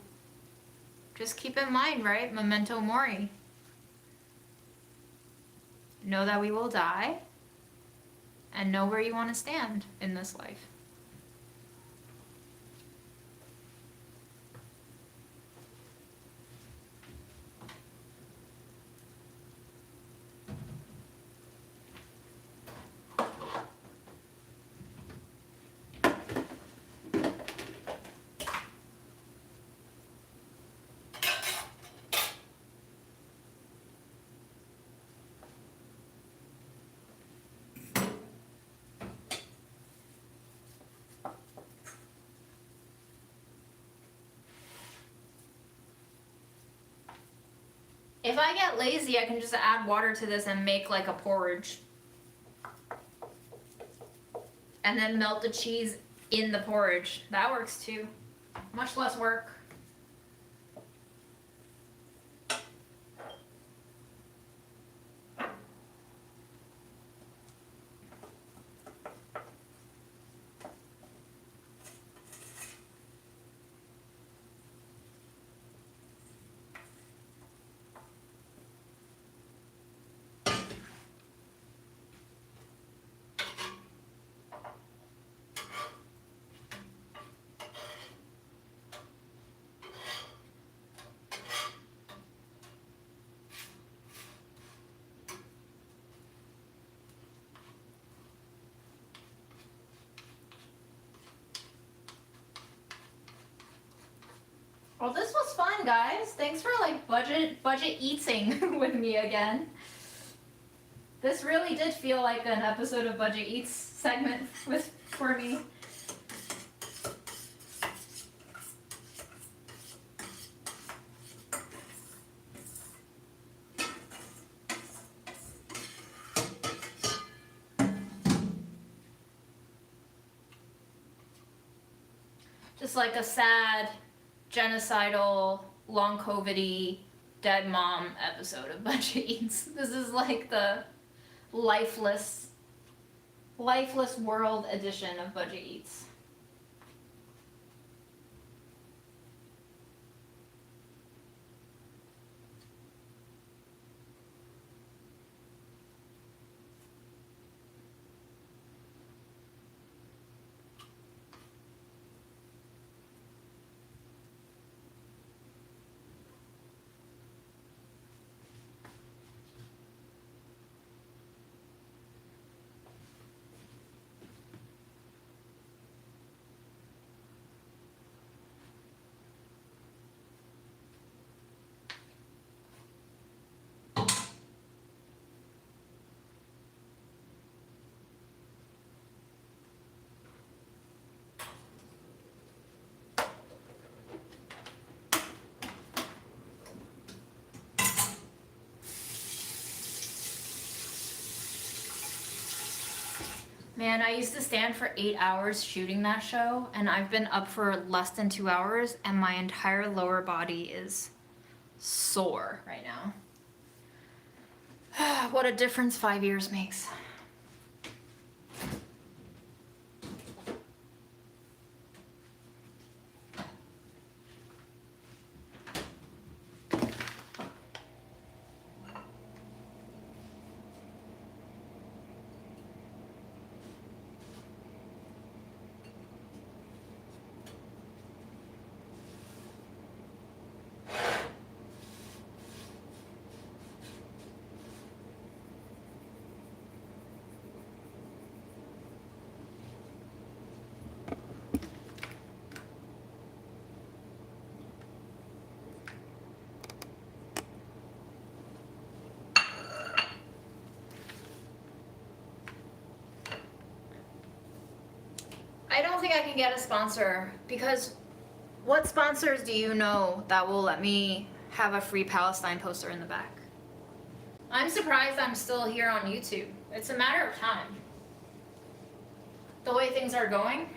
just keep in mind, right? Memento mori. Know that we will die, and know where you want to stand in this life. If I get lazy, I can just add water to this and make like a porridge. And then melt the cheese in the porridge. That works too. Much less work. Well, this was fun, guys. Thanks for like budget eating with me again. This really did feel like an episode of Budget Eats segment for me. Just like a sad, genocidal, long COVID-y, dead mom episode of Budget Eats. This is like the lifeless world edition of Budget Eats. Man, I used to stand for 8 hours shooting that show, and I've been up for less than 2 hours, and my entire lower body is sore right now. What a difference 5 years makes. I don't think I can get a sponsor, because what sponsors do you know that will let me have a free Palestine poster in the back? I'm surprised I'm still here on YouTube. It's a matter of time. The way things are going,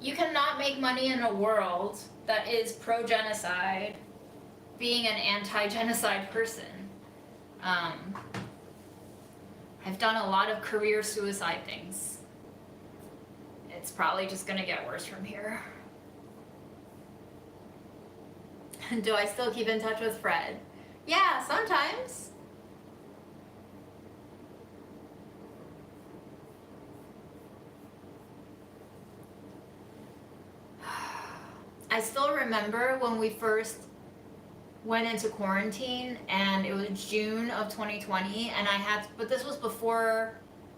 you cannot make money in a world that is pro-genocide being an anti-genocide person. I've done a lot of career suicide things. It's probably just gonna get worse from here. Do I still keep in touch with Fred? Yeah, sometimes. I still remember when we first went into quarantine, and it was June of 2020, and but this was before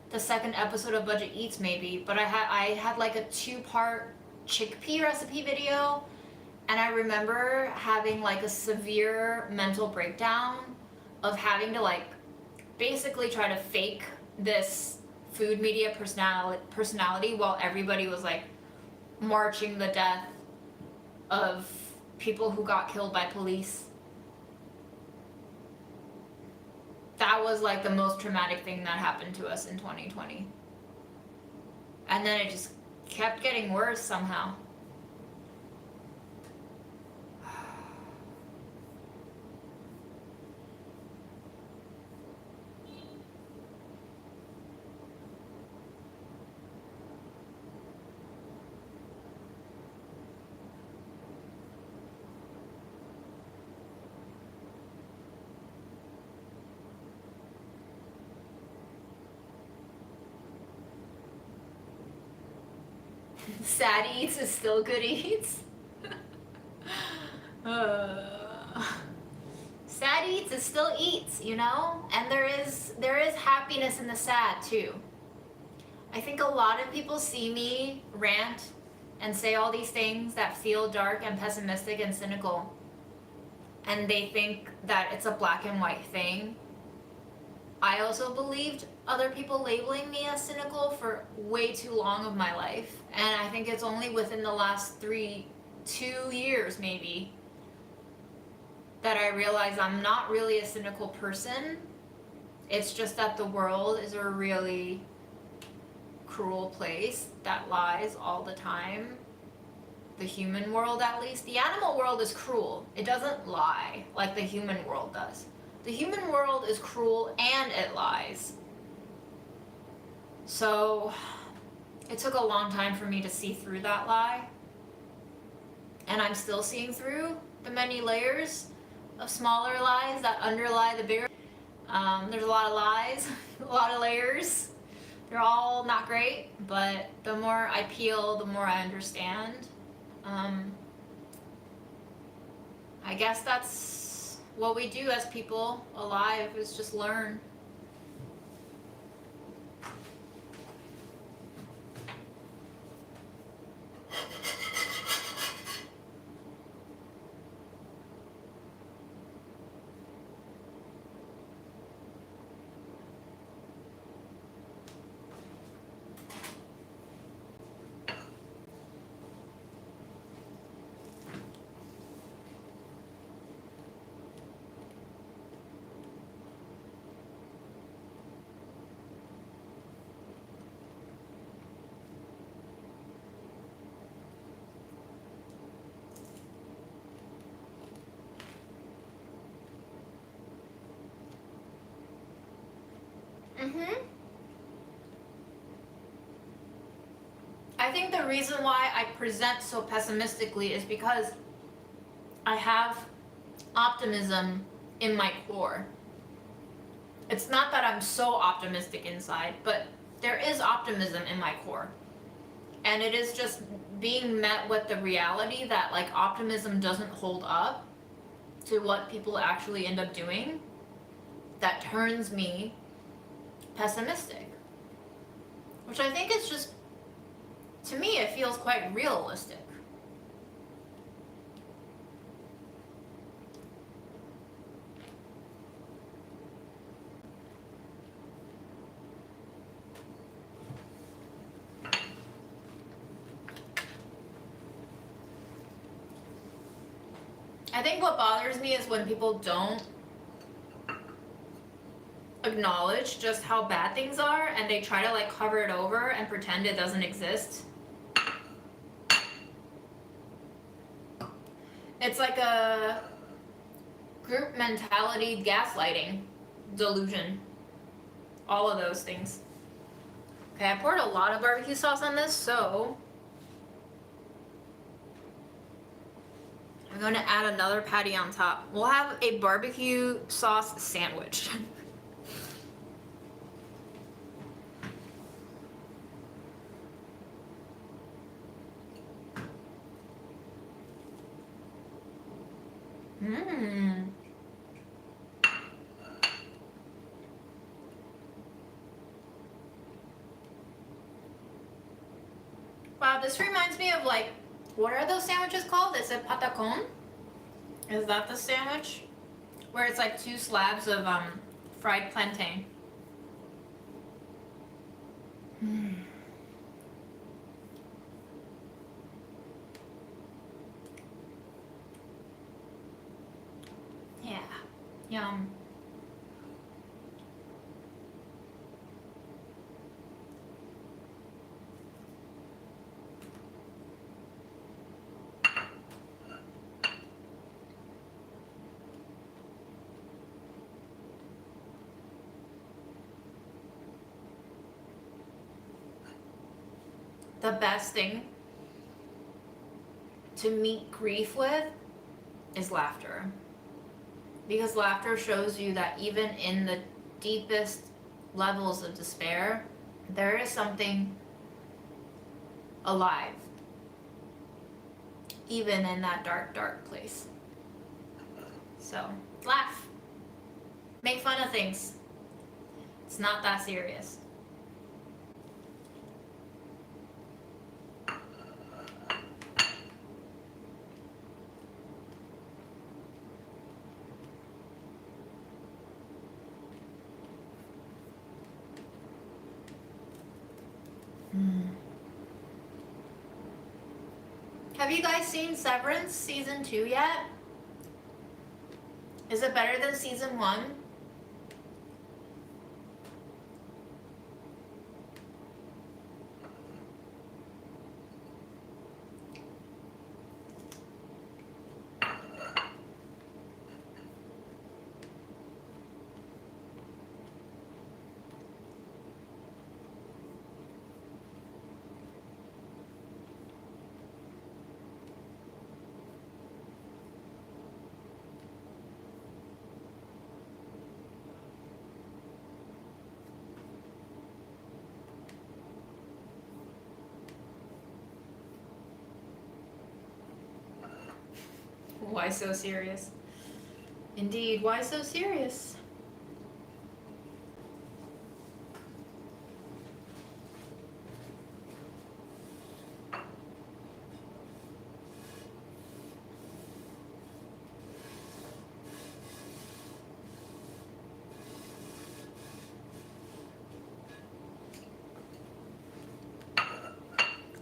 the second episode of Budget Eats maybe, but I had like a 2-part chickpea recipe video, and I remember having like a severe mental breakdown of having to like basically try to fake this food media personality while everybody was like marching the death of people who got killed by police. that was like the most traumatic thing that happened to us in 2020. And then it just kept getting worse somehow. Sad eats is still good eats. Sad eats is still eats, you know? And there is happiness in the sad too. I think a lot of people see me rant and say all these things that feel dark and pessimistic and cynical, and they think that it's a black and white thing. I also believed other people labeling me as cynical for way too long of my life, and I think it's only within the last 2 years maybe that I realize I'm not really a cynical person. It's just that the world is a really cruel place that lies all the time. The human world, at least. The animal world is cruel. It doesn't lie like the human world does. The human world is cruel and it lies. So it took a long time for me to see through that lie. And I'm still seeing through the many layers of smaller lies that underlie the bigger. There's a lot of lies, a lot of layers. They're all not great, but the more I peel, the more I understand. I guess that's what we do as people alive, is just learn. I think the reason why I present so pessimistically is because I have optimism in my core. It's not that I'm so optimistic inside, but there is optimism in my core. And it is just being met with the reality that like optimism doesn't hold up to what people actually end up doing that turns me pessimistic. Which I think is just, to me, it feels quite realistic. I think what bothers me is when people don't acknowledge just how bad things are and they try to like cover it over and pretend it doesn't exist. It's like a group mentality, gaslighting, delusion, all of those things. Okay, I poured a lot of barbecue sauce on this, so I'm going to add another patty on top. We'll have a barbecue sauce sandwich. Mmm. Wow, this reminds me of like, what are those sandwiches called? Is it patacon? Is that the sandwich? Where it's like 2 slabs of fried plantain. Mm. Yeah, yum. the best thing to meet grief with is laughter. Because laughter shows you that even in the deepest levels of despair, there is something alive. Even in that dark, dark place. So, laugh. Make fun of things. It's not that serious. Have you guys seen Severance season 2 yet? Is it better than season 1? Why so serious? Indeed, why so serious?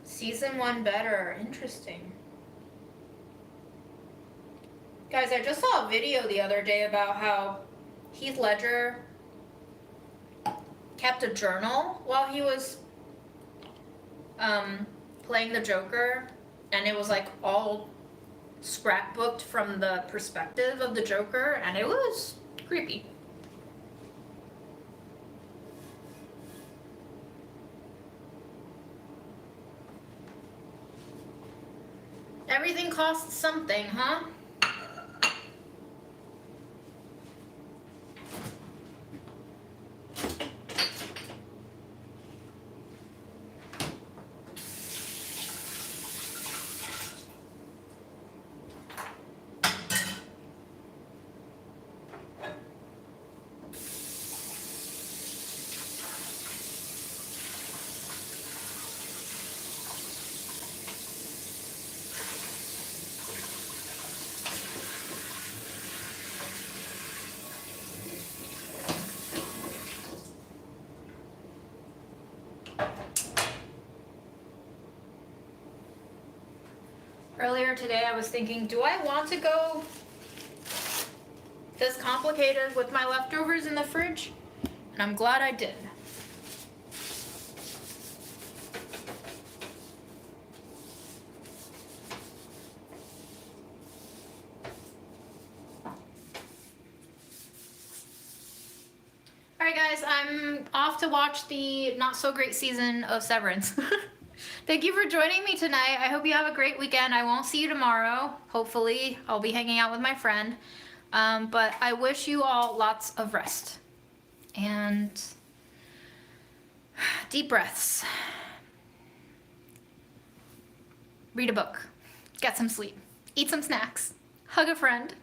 Season 1 better. Interesting. Guys, I just saw a video the other day about how Heath Ledger kept a journal while he was playing the Joker, and it was like all scrapbooked from the perspective of the Joker, and it was creepy. Everything costs something, huh? Earlier today I was thinking, do I want to go this complicated with my leftovers in the fridge? And I'm glad I did. Alright guys, I'm off to watch the not so great season of Severance. Thank you for joining me tonight. I hope you have a great weekend. I won't see you tomorrow. Hopefully, I'll be hanging out with my friend. But I wish you all lots of rest. And deep breaths. Read a book. Get some sleep. Eat some snacks. Hug a friend.